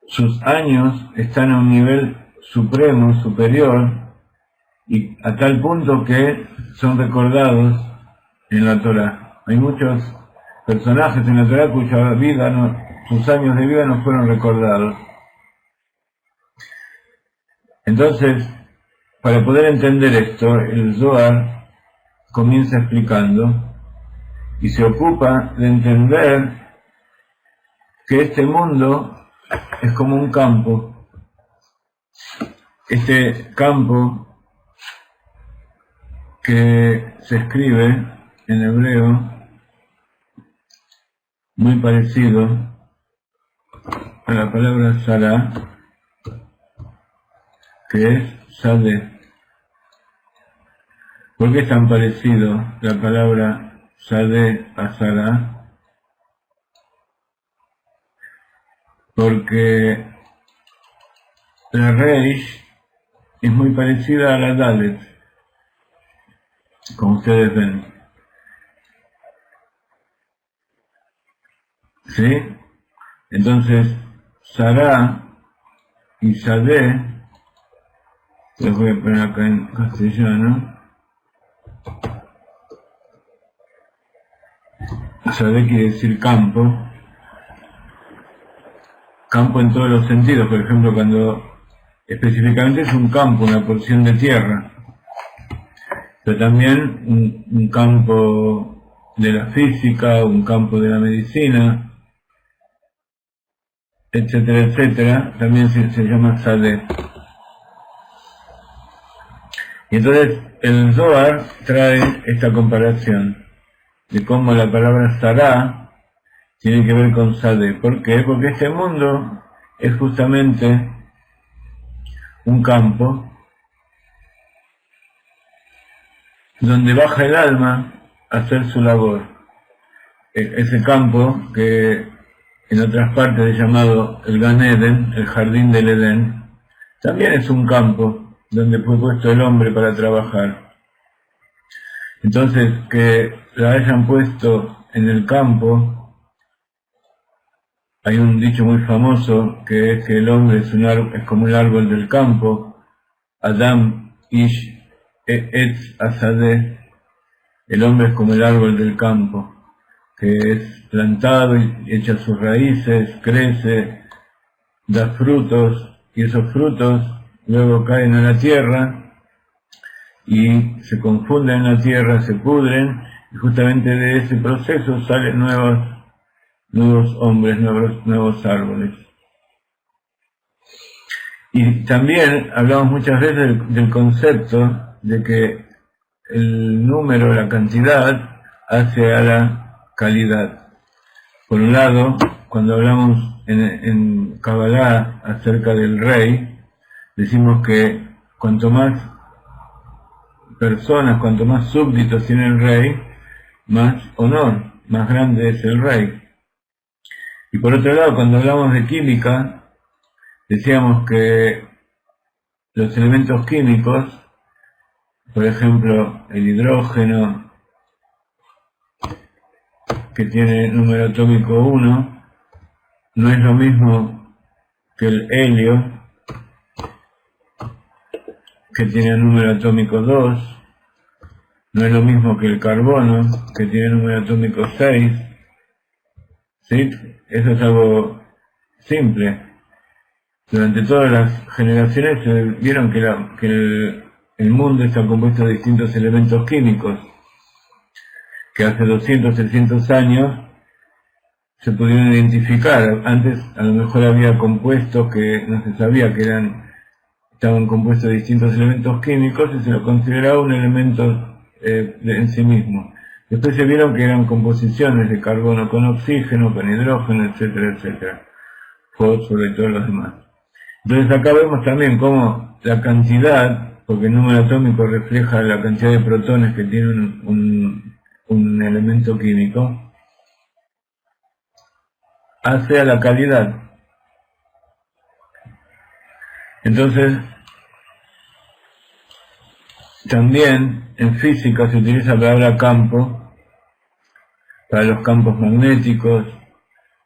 Speaker 1: sus años están a un nivel supremo, superior, y a tal punto que son recordados en la Torá. Hay muchos personajes en la Torá cuya vida, sus años de vida no fueron recordados. Entonces, para poder entender esto, el Zohar comienza explicando y se ocupa de entender que este mundo es como un campo. Este campo que se escribe en hebreo muy parecido a la palabra Sarah, que es Sadeh. ¿Por qué es tan parecido la palabra Sadeh a Sarah? Porque la Reish es muy parecida a la Dalet, como ustedes ven. ¿Sí? Entonces, Sarah y Sadeh, los voy a poner acá en castellano. Sadeh quiere decir campo. Campo en todos los sentidos, por ejemplo, cuando específicamente es un campo, una porción de tierra, pero también un campo de la física, un campo de la medicina, etcétera, etcétera, también se llama Sadeh. Y entonces el Zohar trae esta comparación de cómo la palabra Sarah tiene que ver con Sadeh. ¿Por qué? Porque este mundo es justamente un campo donde baja el alma a hacer su labor. Ese campo que en otras partes es llamado el Gan Eden, el jardín del Edén, también es un campo donde fue puesto el hombre para trabajar. Entonces, que la hayan puesto en el campo, hay un dicho muy famoso que es que el hombre es como el árbol del campo, Adam Ish Etz Asadeh, el hombre es como el árbol del campo, que es plantado y echa sus raíces, crece, da frutos, y esos frutos luego caen a la tierra y se confunden en la tierra, se pudren, y justamente de ese proceso salen nuevos hombres, nuevos árboles. Y también hablamos muchas veces del concepto de que el número, la cantidad, hace a la calidad. Por un lado, cuando hablamos en Kabbalah acerca del rey, decimos que cuanto más personas, cuanto más súbditos tiene el rey, más honor, más grande es el rey. Y por otro lado, cuando hablamos de química, decíamos que los elementos químicos, por ejemplo, el hidrógeno, que tiene número atómico 1, no es lo mismo que el helio, que tiene número atómico 2, no es lo mismo que el carbono, que tiene número atómico 6, ¿sí? Eso es algo simple. Durante todas las generaciones se vieron que el mundo está compuesto de distintos elementos químicos, que hace 200, 300 años se pudieron identificar. Antes a lo mejor había compuestos que no se sabía que estaban compuestos de distintos elementos químicos y se los consideraba un elemento en sí mismo. Después se vieron que eran composiciones de carbono con oxígeno, con hidrógeno, etcétera, etcétera, fósforo y todos los demás. Entonces acá vemos también cómo la cantidad, porque el número atómico refleja la cantidad de protones que tiene un elemento químico, hace a la calidad. Entonces, también en física se utiliza la palabra campo para los campos magnéticos,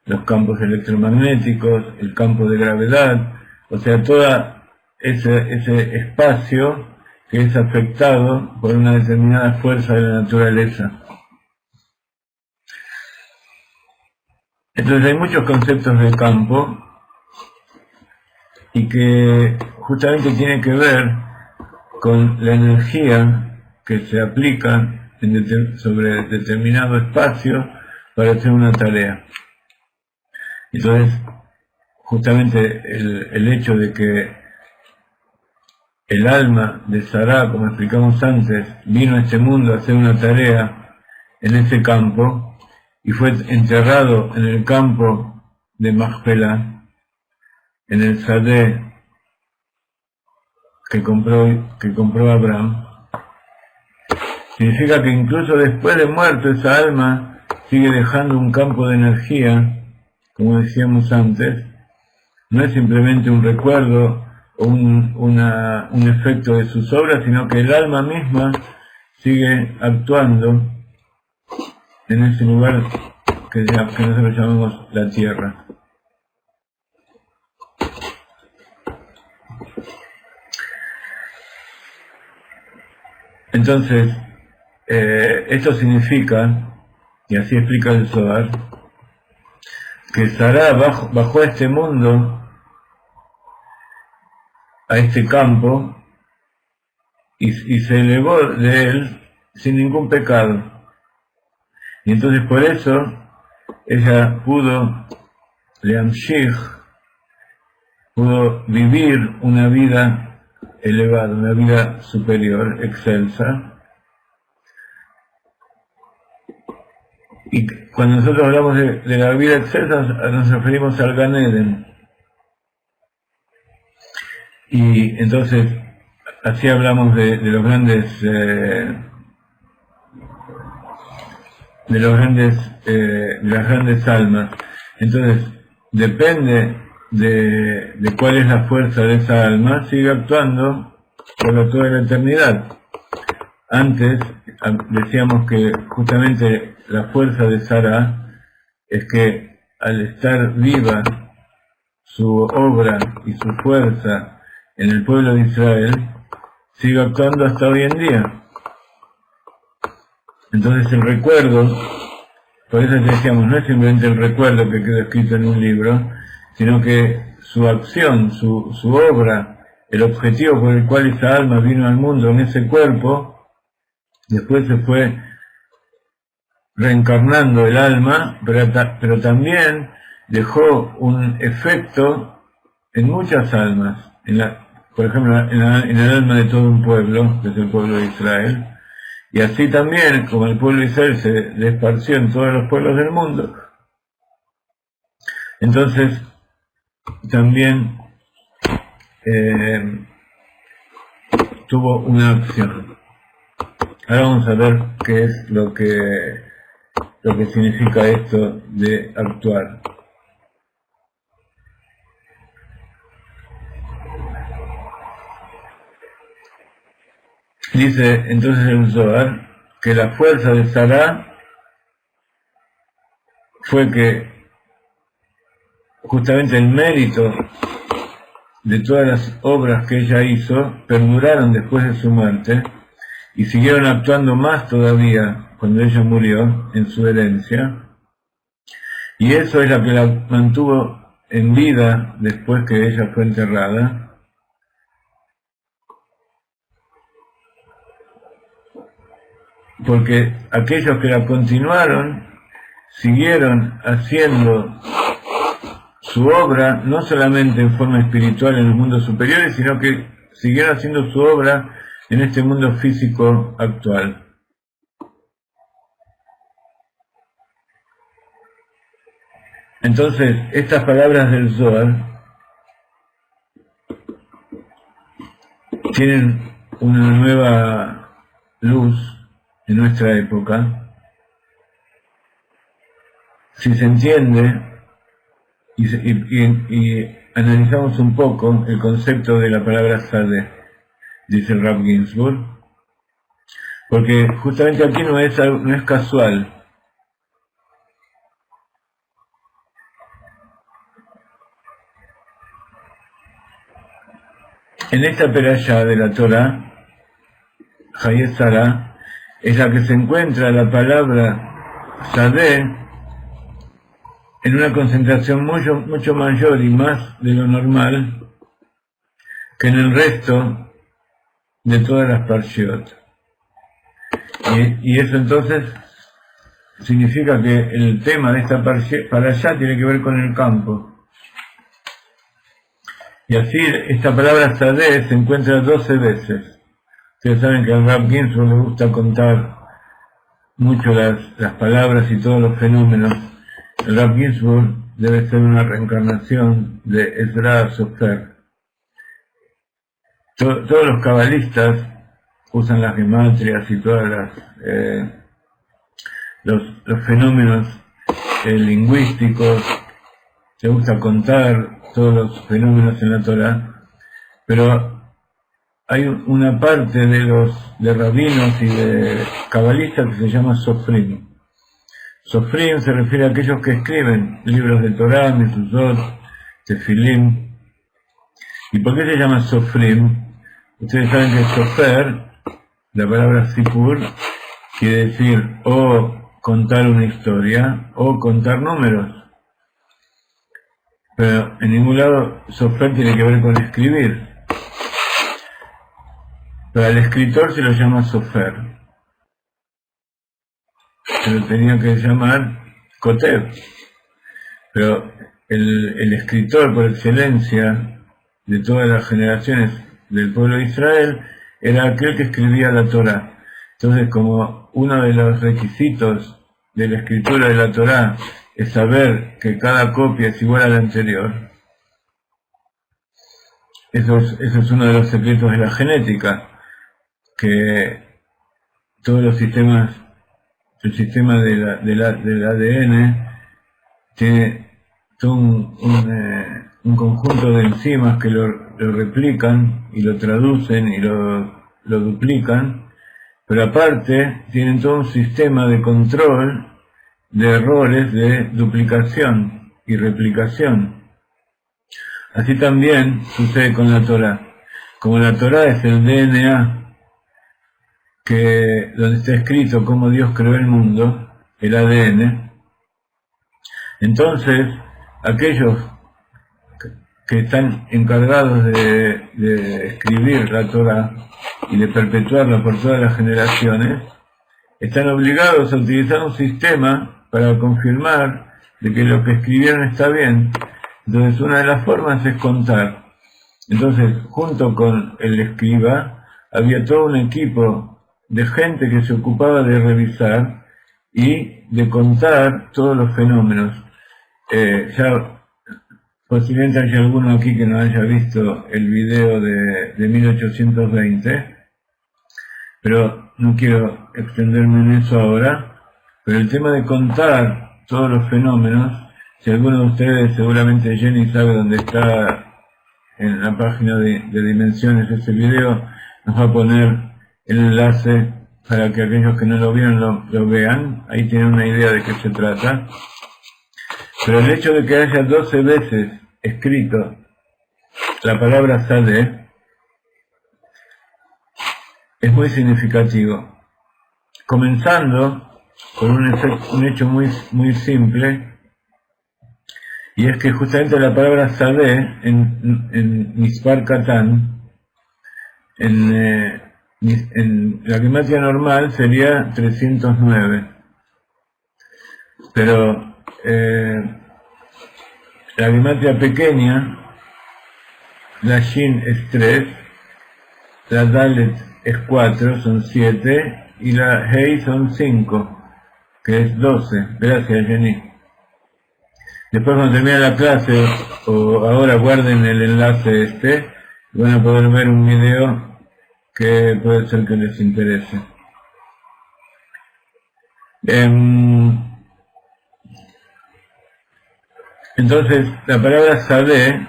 Speaker 1: los campos electromagnéticos, el campo de gravedad, o sea, todo ese espacio que es afectado por una determinada fuerza de la naturaleza. Entonces hay muchos conceptos de campo y que justamente tiene que ver con la energía que se aplica sobre determinado espacio para hacer una tarea. Entonces, justamente el hecho de que el alma de Sará, como explicamos antes, vino a este mundo a hacer una tarea en ese campo y fue enterrado en el campo de Machpelah, en el Sadeh que compró Abraham, significa que incluso después de muerto esa alma sigue dejando un campo de energía, como decíamos antes. No es simplemente un recuerdo o un efecto de sus obras, sino que el alma misma sigue actuando en ese lugar que nosotros llamamos la tierra. Entonces, esto significa, y así explica el Zohar, que Sará bajó a este mundo, a este campo, y se elevó de él sin ningún pecado. Y entonces por eso ella pudo pudo vivir una vida elevada, una vida superior, excelsa. Y cuando nosotros hablamos de la vida excelsa nos referimos al Gan Eden. Y entonces así hablamos de las grandes almas. Entonces depende de cuál es la fuerza de esa alma, sigue actuando por toda la eternidad. Antes decíamos que justamente la fuerza de Sará es que al estar viva su obra y su fuerza en el pueblo de Israel sigue actuando hasta hoy en día. Entonces el recuerdo, por eso decíamos, no es simplemente el recuerdo que quedó escrito en un libro, sino que su acción, su obra, el objetivo por el cual esa alma vino al mundo en ese cuerpo, después se fue reencarnando el alma, pero también dejó un efecto en muchas almas, por ejemplo en el alma de todo un pueblo, que es el pueblo de Israel, y así también, como el pueblo de Israel se esparció en todos los pueblos del mundo, entonces también tuvo una acción. Ahora vamos a ver qué es lo que lo que significa esto de actuar. Dice entonces el Zohar que la fuerza de Sará fue que justamente el mérito de todas las obras que ella hizo perduraron después de su muerte y siguieron actuando más todavía cuando ella murió en su herencia, y eso es lo que la mantuvo en vida después que ella fue enterrada. Porque aquellos que la continuaron siguieron haciendo su obra, no solamente en forma espiritual en los mundos superiores, sino que siguieron haciendo su obra en este mundo físico actual. Entonces, estas palabras del Zohar tienen una nueva luz en nuestra época, si se entiende y analizamos un poco el concepto de la palabra Sadeh, dice el Rav Ginsburg, porque justamente aquí no es casual. En esta perashá de la Torah, Hayez Sarah, es la que se encuentra la palabra Sadeh en una concentración mucho mayor y más de lo normal que en el resto de todas las parshiot. Y eso entonces significa que el tema de esta parashá tiene que ver con el campo. Y así esta palabra Sadeh se encuentra 12 veces. Ustedes saben que al Rav Ginsburg le gusta contar mucho las palabras y todos los fenómenos. El Rav Ginsburg debe ser una reencarnación de Ezra Sofer. Todos los cabalistas usan las gematrías y todas los fenómenos lingüísticos. Le gusta contar todos los fenómenos en la Torah, pero hay una parte de rabinos y de cabalistas que se llama Sofrim. Sofrim se refiere a aquellos que escriben libros de Torah, Mezuzot, Tefilim. ¿Y por qué se llama Sofrim? Ustedes saben que Sofer, la palabra Sipur, quiere decir o contar una historia o contar números. Pero en ningún lado Sofer tiene que ver con escribir. Pero al escritor se lo llama Sofer. Se lo tenía que llamar Kotev. Pero el escritor por excelencia de todas las generaciones del pueblo de Israel era aquel que escribía la Torah. Entonces, como uno de los requisitos de la escritura de la Torah es saber que cada copia es igual a la anterior, eso es uno de los secretos de la genética, que todos los sistemas, el sistema del ADN tiene todo un conjunto de enzimas que lo replican y lo traducen y lo duplican, pero aparte tienen todo un sistema de control de errores de duplicación y replicación. Así también sucede con la Torah. Como la Torah es el DNA donde está escrito cómo Dios creó el mundo, el ADN, entonces aquellos que están encargados de escribir la Torah y de perpetuarla por todas las generaciones, están obligados a utilizar un sistema para confirmar de que lo que escribieron está bien. Entonces una de las formas es contar. Entonces, junto con el escriba, había todo un equipo de gente que se ocupaba de revisar y de contar todos los fenómenos. Ya posiblemente haya alguno aquí que no haya visto el video de 1820, pero no quiero extenderme en eso ahora. Pero el tema de contar todos los fenómenos, si alguno de ustedes, seguramente Jenny sabe dónde está en la página de dimensiones ese video, nos va a poner el enlace para que aquellos que no lo vieron lo vean. Ahí tienen una idea de qué se trata. Pero el hecho de que haya 12 veces escrito la palabra Sadeh es muy significativo. Comenzando con un hecho muy simple, y es que justamente la palabra Sadeh en Mispar Katan, en la gematria normal sería 309, pero la gematria pequeña, la Shin es 3, la Dalet es 4, son 7, y la Hei son 5, que es 12. Gracias, Jenny. Después, cuando termine la clase, o ahora guarden el enlace y van a poder ver un video que puede ser que les interese. Entonces, la palabra Sadeh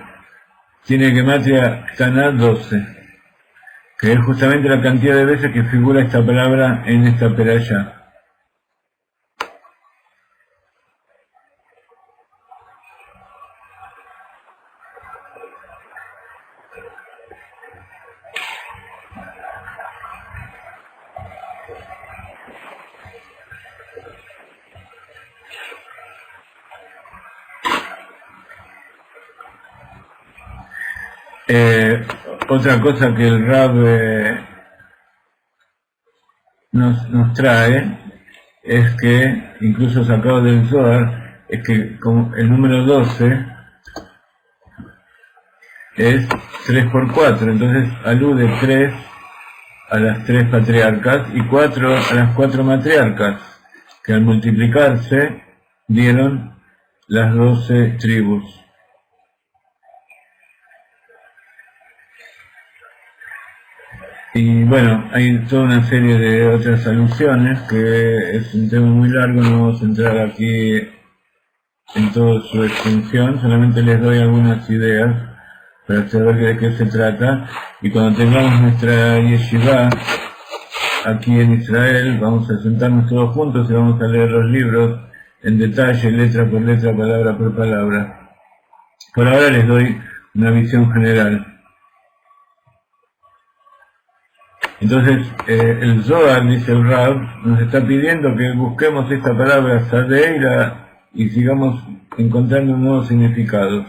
Speaker 1: tiene gematria Taná 12, que es justamente la cantidad de veces que figura esta palabra en esta perashá. Otra cosa que el Rab nos trae es que, incluso sacado del Zohar, es que como el número 12 es 3 por 4, entonces alude 3 a las 3 patriarcas y 4 a las 4 matriarcas, que al multiplicarse dieron las 12 tribus. Y bueno, hay toda una serie de otras alusiones, que es un tema muy largo, no vamos a entrar aquí en toda su extensión, solamente les doy algunas ideas para saber de qué se trata, y cuando tengamos nuestra yeshiva aquí en Israel, vamos a sentarnos todos juntos y vamos a leer los libros en detalle, letra por letra, palabra por palabra. Por ahora les doy una visión general. Entonces, el Zohar, dice el Rab, nos está pidiendo que busquemos esta palabra Sadeh y sigamos encontrando nuevos significados.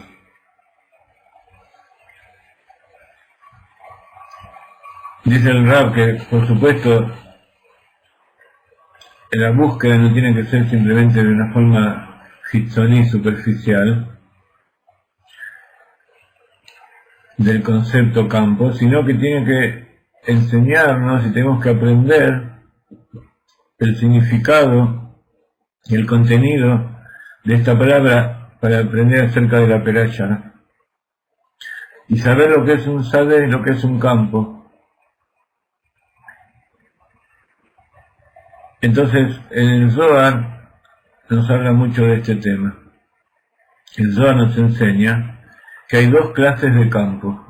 Speaker 1: Dice el Rab que, por supuesto, la búsqueda no tiene que ser simplemente de una forma hitzoní, superficial, del concepto campo, sino que tiene que enseñarnos y tenemos que aprender el significado y el contenido de esta palabra para aprender acerca de la perashá y saber lo que es un sadeh y lo que es un campo. Entonces, en el Zohar nos habla mucho de este tema. El Zohar nos enseña que hay dos clases de campo.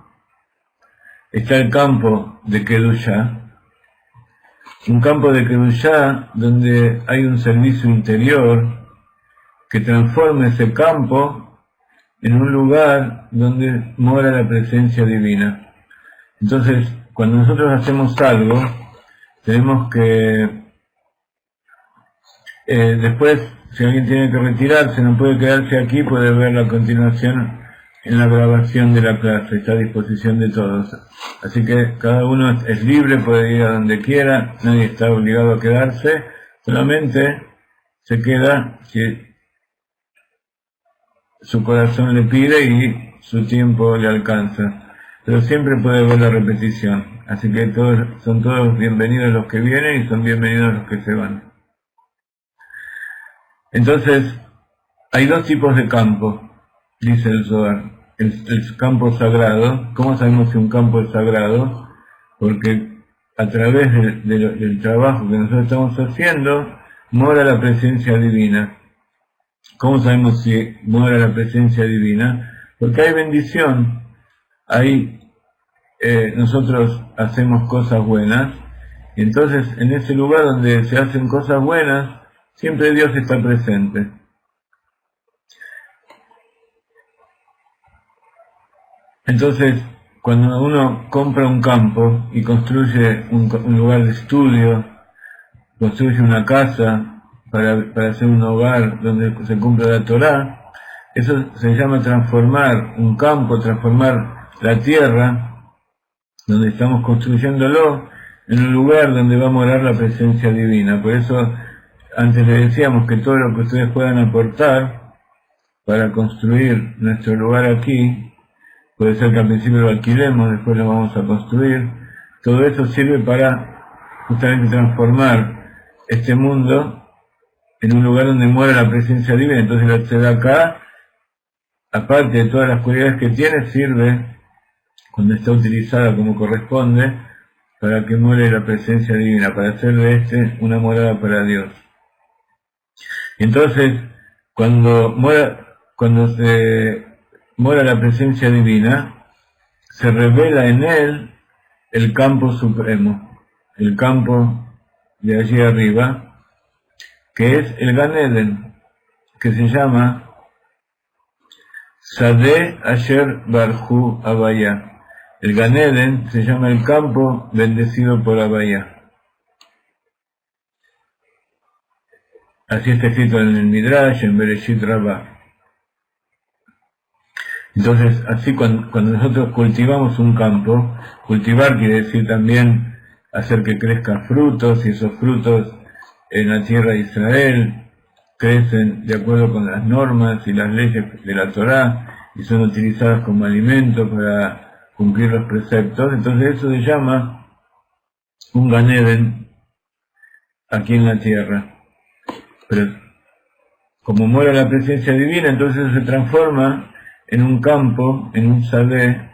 Speaker 1: Está el campo de Kedushá, un campo de Kedushá donde hay un servicio interior que transforma ese campo en un lugar donde mora la presencia divina. Entonces, cuando nosotros hacemos algo, tenemos que después, si alguien tiene que retirarse, no puede quedarse aquí, puede verlo a continuación en la grabación de la clase, está a disposición de todos. Así que cada uno es libre, puede ir a donde quiera, nadie está obligado a quedarse, solamente se queda si su corazón le pide y su tiempo le alcanza. Pero siempre puede ver la repetición, así que son todos bienvenidos los que vienen y son bienvenidos los que se van. Entonces, hay dos tipos de campo, dice el Zohar. El campo sagrado. ¿Cómo sabemos si un campo es sagrado? Porque a través del trabajo que nosotros estamos haciendo, mora la presencia divina. ¿Cómo sabemos si mora la presencia divina? Porque hay bendición, nosotros hacemos cosas buenas, y entonces en ese lugar donde se hacen cosas buenas, siempre Dios está presente. Entonces, cuando uno compra un campo y construye un lugar de estudio, construye una casa para hacer un hogar donde se cumpla la Torá, eso se llama transformar un campo, transformar la tierra, donde estamos construyéndolo, en un lugar donde va a morar la presencia divina. Por eso, antes les decíamos que todo lo que ustedes puedan aportar para construir nuestro lugar aquí, puede ser que al principio lo alquilemos, después lo vamos a construir, todo eso sirve para justamente transformar este mundo en un lugar donde muera la presencia divina. Entonces la tzedakah, aparte de todas las cualidades que tiene, sirve, cuando está utilizada como corresponde, para que muere la presencia divina, para hacer de una morada para Dios. Entonces, cuando se mora la presencia divina, se revela en él el campo supremo, el campo de allí arriba, que es el Gan Eden, que se llama Sadeh Asher Barhu Abaya. El Gan Eden se llama el campo bendecido por Abaya. Así está escrito en el Midrash, en Bereshit Rabbah. Entonces, así cuando nosotros cultivamos un campo, cultivar quiere decir también hacer que crezcan frutos, y esos frutos en la tierra de Israel crecen de acuerdo con las normas y las leyes de la Torá, y son utilizadas como alimento para cumplir los preceptos. Entonces eso se llama un Gan Eden aquí en la tierra. Pero como mora la presencia divina, entonces se transforma en un campo, en un Sadeh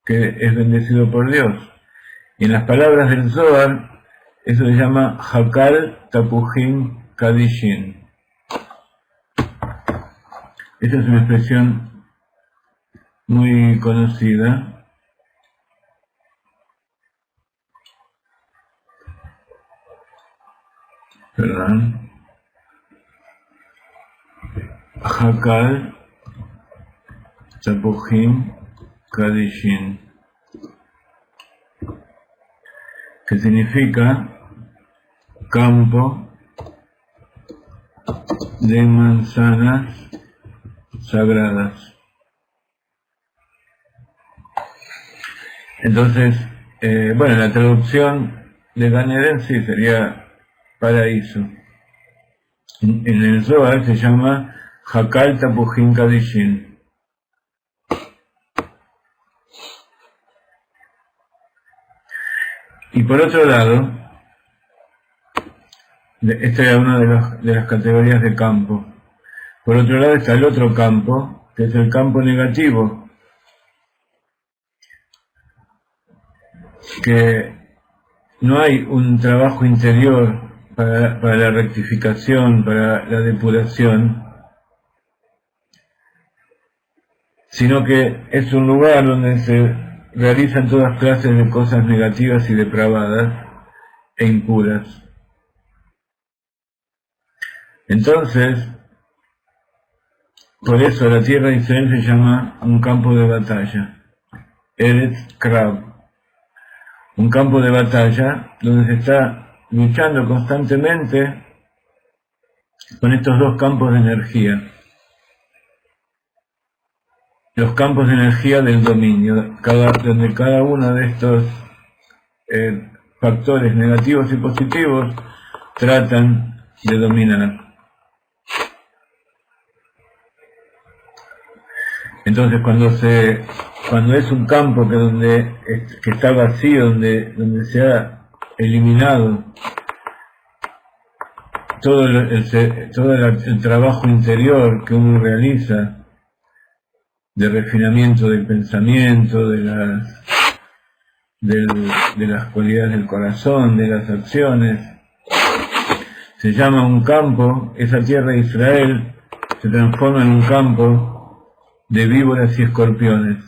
Speaker 1: que es bendecido por Dios. Y en las palabras del Zohar, eso se llama Hakal Tapuhin Kadishin. Esa es una expresión muy conocida. Perdón. Hakal Tapuhin Kadishin, que significa campo de manzanas sagradas. Entonces, la traducción de Gan Eden sí sería paraíso. En el Zohar se llama Hakal Tapuhin Kadishin. Y por otro lado, esta era una de las categorías de campo. Por otro lado está el otro campo, que es el campo negativo, que no hay un trabajo interior para la rectificación, para la depuración, sino que es un lugar donde se realizan todas clases de cosas negativas y depravadas e impuras. Entonces, por eso la tierra de Israel se llama un campo de batalla, Eretz Krab, un campo de batalla donde se está luchando constantemente con estos dos campos de energía. Los campos de energía del dominio, donde cada uno de estos factores negativos y positivos tratan de dominar. Entonces cuando es un campo que está vacío, donde se ha eliminado todo el trabajo interior que uno realiza, de refinamiento del pensamiento, de las cualidades del corazón, de las acciones, se llama un campo, esa tierra de Israel se transforma en un campo de víboras y escorpiones.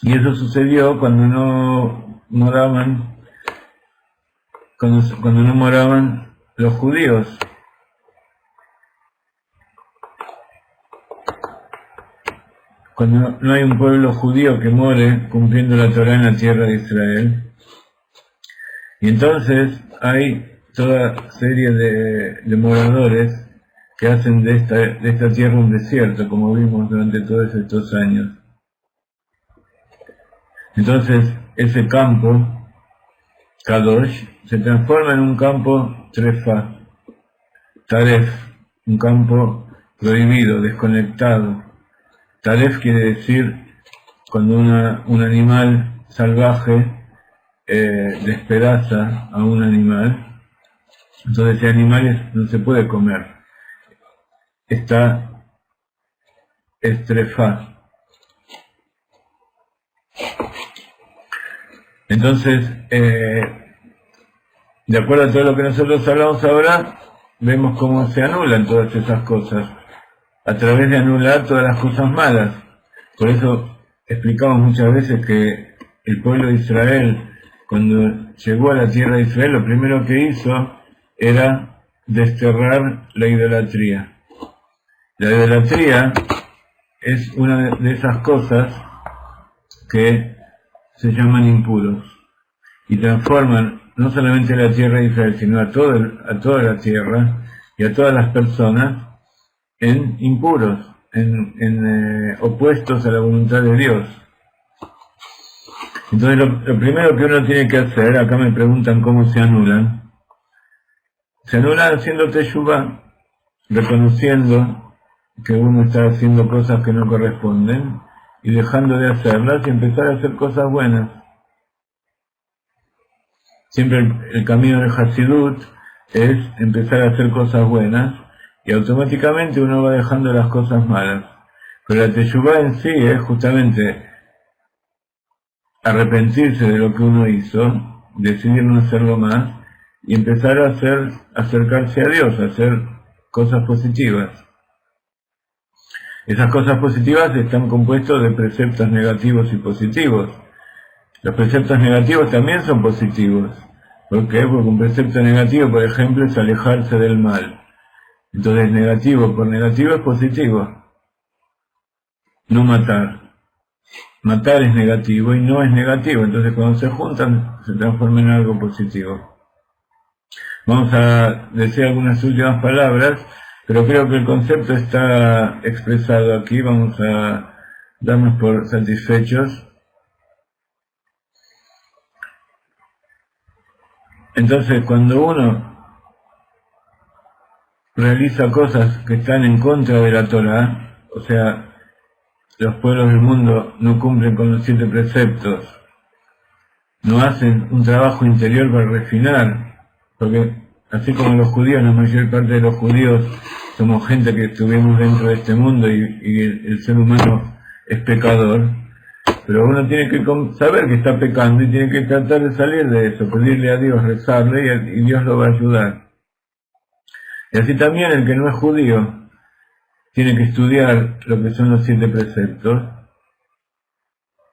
Speaker 1: Y eso sucedió cuando no moraban los judíos. Cuando no hay un pueblo judío que more cumpliendo la Torá en la tierra de Israel. Y entonces hay toda serie de moradores que hacen de esta tierra un desierto, como vimos durante todos estos años. Entonces ese campo, Kadosh, se transforma en un campo Trefá, Taref, un campo prohibido, desconectado. Taref quiere decir cuando un animal salvaje despedaza a un animal, entonces ese animal no se puede comer, está estrefá. Entonces, de acuerdo a todo lo que nosotros hablamos ahora, vemos cómo se anulan todas esas cosas, a través de anular todas las cosas malas. Por eso explicamos muchas veces que el pueblo de Israel, cuando llegó a la tierra de Israel, lo primero que hizo era desterrar la idolatría. La idolatría es una de esas cosas que se llaman impuros y transforman no solamente la tierra de Israel, sino a toda la tierra y a todas las personas en impuros, en opuestos a la voluntad de Dios. Entonces lo primero que uno tiene que hacer, acá me preguntan cómo se anulan haciendo teshuvá, reconociendo que uno está haciendo cosas que no corresponden y dejando de hacerlas y empezar a hacer cosas buenas. Siempre el camino de Hasidut es empezar a hacer cosas buenas y automáticamente uno va dejando las cosas malas. Pero la teshuvá en sí es justamente arrepentirse de lo que uno hizo, decidir no hacerlo más y empezar a acercarse a Dios, a hacer cosas positivas. Esas cosas positivas están compuestos de preceptos negativos y positivos. Los preceptos negativos también son positivos. ¿Por qué? Porque un precepto negativo, por ejemplo, es alejarse del mal. Entonces, negativo por negativo es positivo. No matar. Matar es negativo y no es negativo. Entonces, cuando se juntan, se transforma en algo positivo. Vamos a decir algunas últimas palabras, pero creo que el concepto está expresado aquí. Vamos a darnos por satisfechos. Entonces, cuando uno realiza cosas que están en contra de la Torá, o sea, los pueblos del mundo no cumplen con los 7 preceptos, no hacen un trabajo interior para refinar, porque así como los judíos, la mayor parte de los judíos somos gente que estuvimos dentro de este mundo y el ser humano es pecador, pero uno tiene que saber que está pecando y tiene que tratar de salir de eso, pedirle a Dios, rezarle y Dios lo va a ayudar. Y así también el que no es judío tiene que estudiar lo que son los 7 preceptos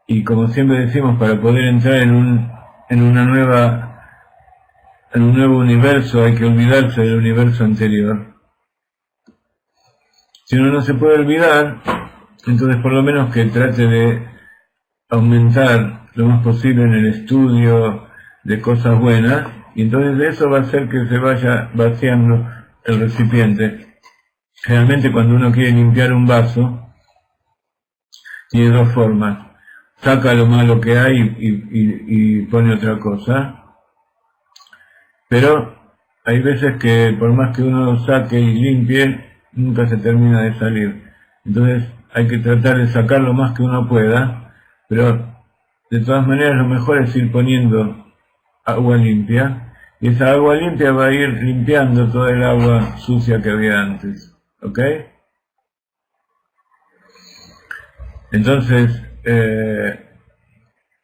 Speaker 1: y, como siempre decimos, para poder entrar en un nuevo universo hay que olvidarse del universo anterior. Si uno no se puede olvidar, entonces por lo menos que trate de aumentar lo más posible en el estudio de cosas buenas, y entonces eso va a hacer que se vaya vaciando el recipiente. Generalmente cuando uno quiere limpiar un vaso, tiene 2 formas: saca lo malo que hay y pone otra cosa, pero hay veces que por más que uno lo saque y limpie, nunca se termina de salir. Entonces hay que tratar de sacar lo más que uno pueda, pero de todas maneras lo mejor es ir poniendo agua limpia, y esa agua limpia va a ir limpiando toda el agua sucia que había antes. ¿Ok? Entonces,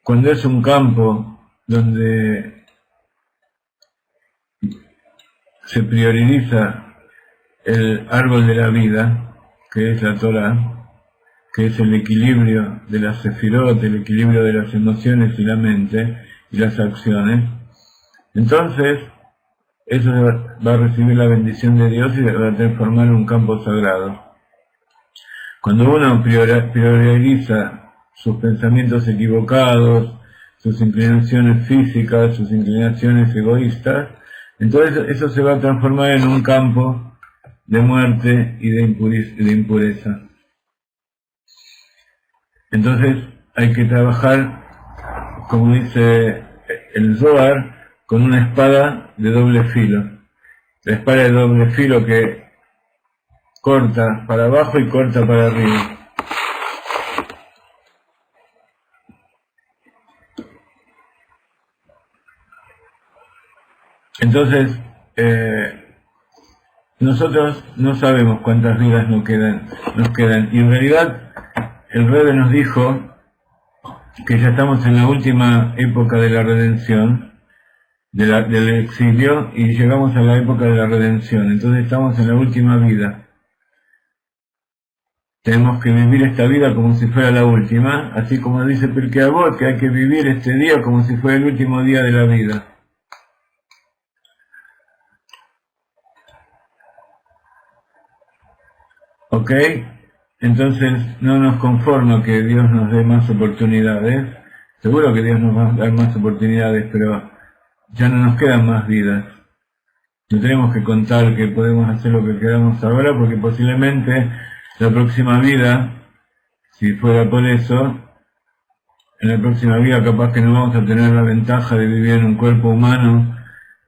Speaker 1: cuando es un campo donde se prioriza el árbol de la vida, que es la Torah, que es el equilibrio de las sefirot, el equilibrio de las emociones y la mente y las acciones, entonces eso va a recibir la bendición de Dios y va a transformar en un campo sagrado. Cuando uno prioriza sus pensamientos equivocados, sus inclinaciones físicas, sus inclinaciones egoístas, entonces eso se va a transformar en un campo de muerte y de impureza. Entonces hay que trabajar, como dice el Zohar, con una espada de doble filo. La espada de doble filo que corta para abajo y corta para arriba. Entonces, nosotros no sabemos cuántas vidas nos quedan. Y en realidad, el Rebbe nos dijo que ya estamos en la última época de la redención, del exilio, y llegamos a la época de la redención. Entonces estamos en la última vida. Tenemos que vivir esta vida como si fuera la última, así como dice Pirkei Avot, que hay que vivir este día como si fuera el último día de la vida. ¿Ok? Entonces no nos conforma que Dios nos dé más oportunidades. Seguro que Dios nos va a dar más oportunidades, pero ya no nos quedan más vidas. No tenemos que contar que podemos hacer lo que queramos ahora, porque posiblemente la próxima vida, si fuera por eso, en la próxima vida capaz que no vamos a tener la ventaja de vivir en un cuerpo humano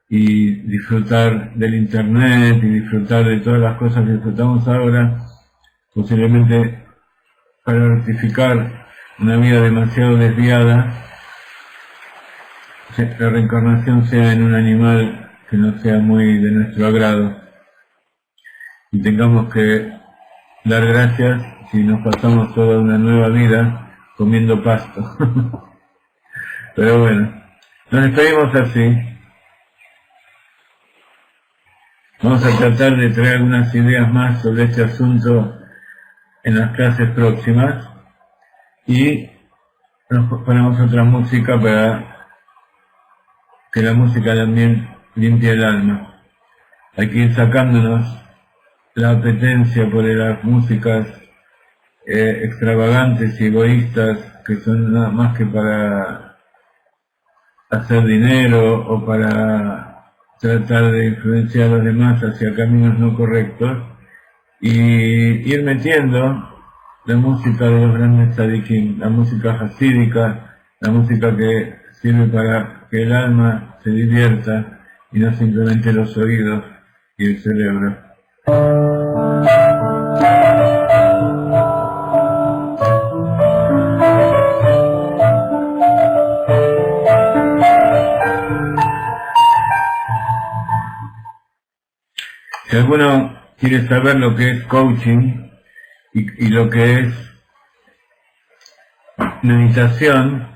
Speaker 1: y disfrutar del internet y disfrutar de todas las cosas que disfrutamos ahora, posiblemente para rectificar una vida demasiado desviada, la reencarnación sea en un animal que no sea muy de nuestro agrado y tengamos que dar gracias si nos pasamos toda una nueva vida comiendo pasto. Pero bueno, nos despedimos así. Vamos a tratar de traer algunas ideas más sobre este asunto en las clases próximas y nos ponemos otra música para que la música también limpie el alma. Hay que ir sacándonos la apetencia por las músicas extravagantes y egoístas que son nada más que para hacer dinero o para tratar de influenciar a los demás hacia caminos no correctos, y ir metiendo la música de los grandes tzadikim, la música hasídica, la música que sirve para que el alma se divierta y no simplemente los oídos y el cerebro. Si alguno quiere saber lo que es coaching y lo que es meditación,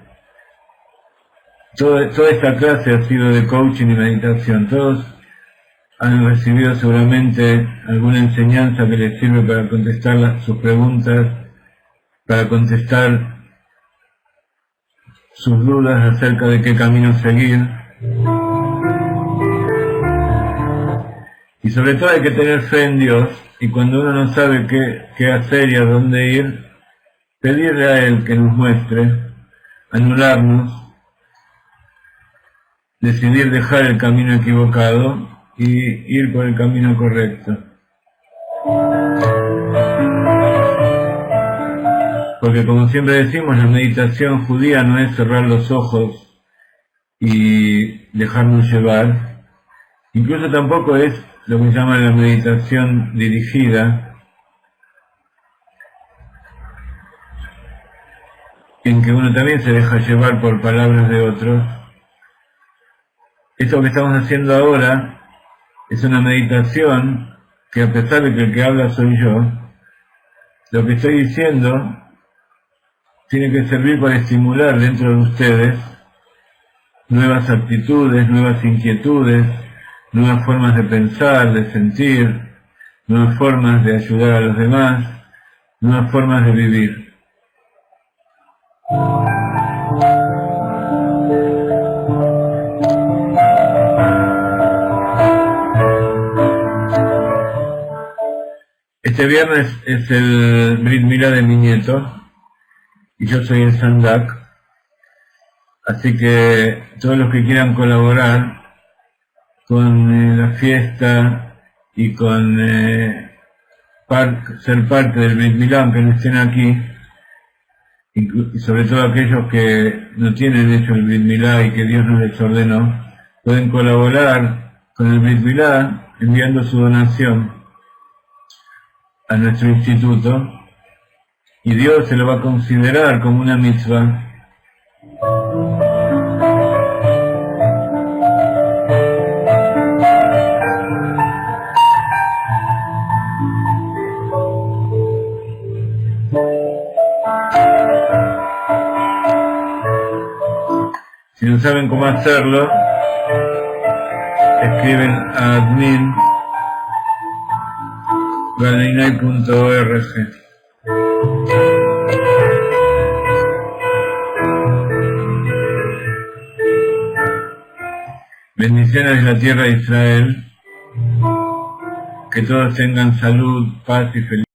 Speaker 1: toda esta clase ha sido de coaching y meditación. Todos han recibido seguramente alguna enseñanza que les sirve para contestar sus preguntas, para contestar sus dudas acerca de qué camino seguir. Y sobre todo hay que tener fe en Dios, y cuando uno no sabe qué hacer y a dónde ir, pedirle a Él que nos muestre, anularnos, decidir dejar el camino equivocado y ir por el camino correcto. Porque como siempre decimos, la meditación judía no es cerrar los ojos y dejarnos llevar, incluso tampoco es lo que se llama la meditación dirigida, en que uno también se deja llevar por palabras de otros. Esto que estamos haciendo ahora es una meditación que, a pesar de que el que habla soy yo, lo que estoy diciendo tiene que servir para estimular dentro de ustedes nuevas actitudes, nuevas inquietudes, nuevas formas de pensar, de sentir, nuevas formas de ayudar a los demás, nuevas formas de vivir. Este viernes es el Brit Milá de mi nieto y yo soy el Sandak, así que todos los que quieran colaborar con la fiesta y con ser parte del Brit Milá, aunque no estén aquí, y sobre todo aquellos que no tienen hecho el Brit Milá y que Dios no les ordenó, pueden colaborar con el Brit Milá enviando su donación a nuestro instituto y Dios se lo va a considerar como una mitzvah. Si no saben cómo hacerlo, escriben a admin@galinay.org. Bendiciones de la tierra de Israel, que todos tengan salud, paz y felicidad.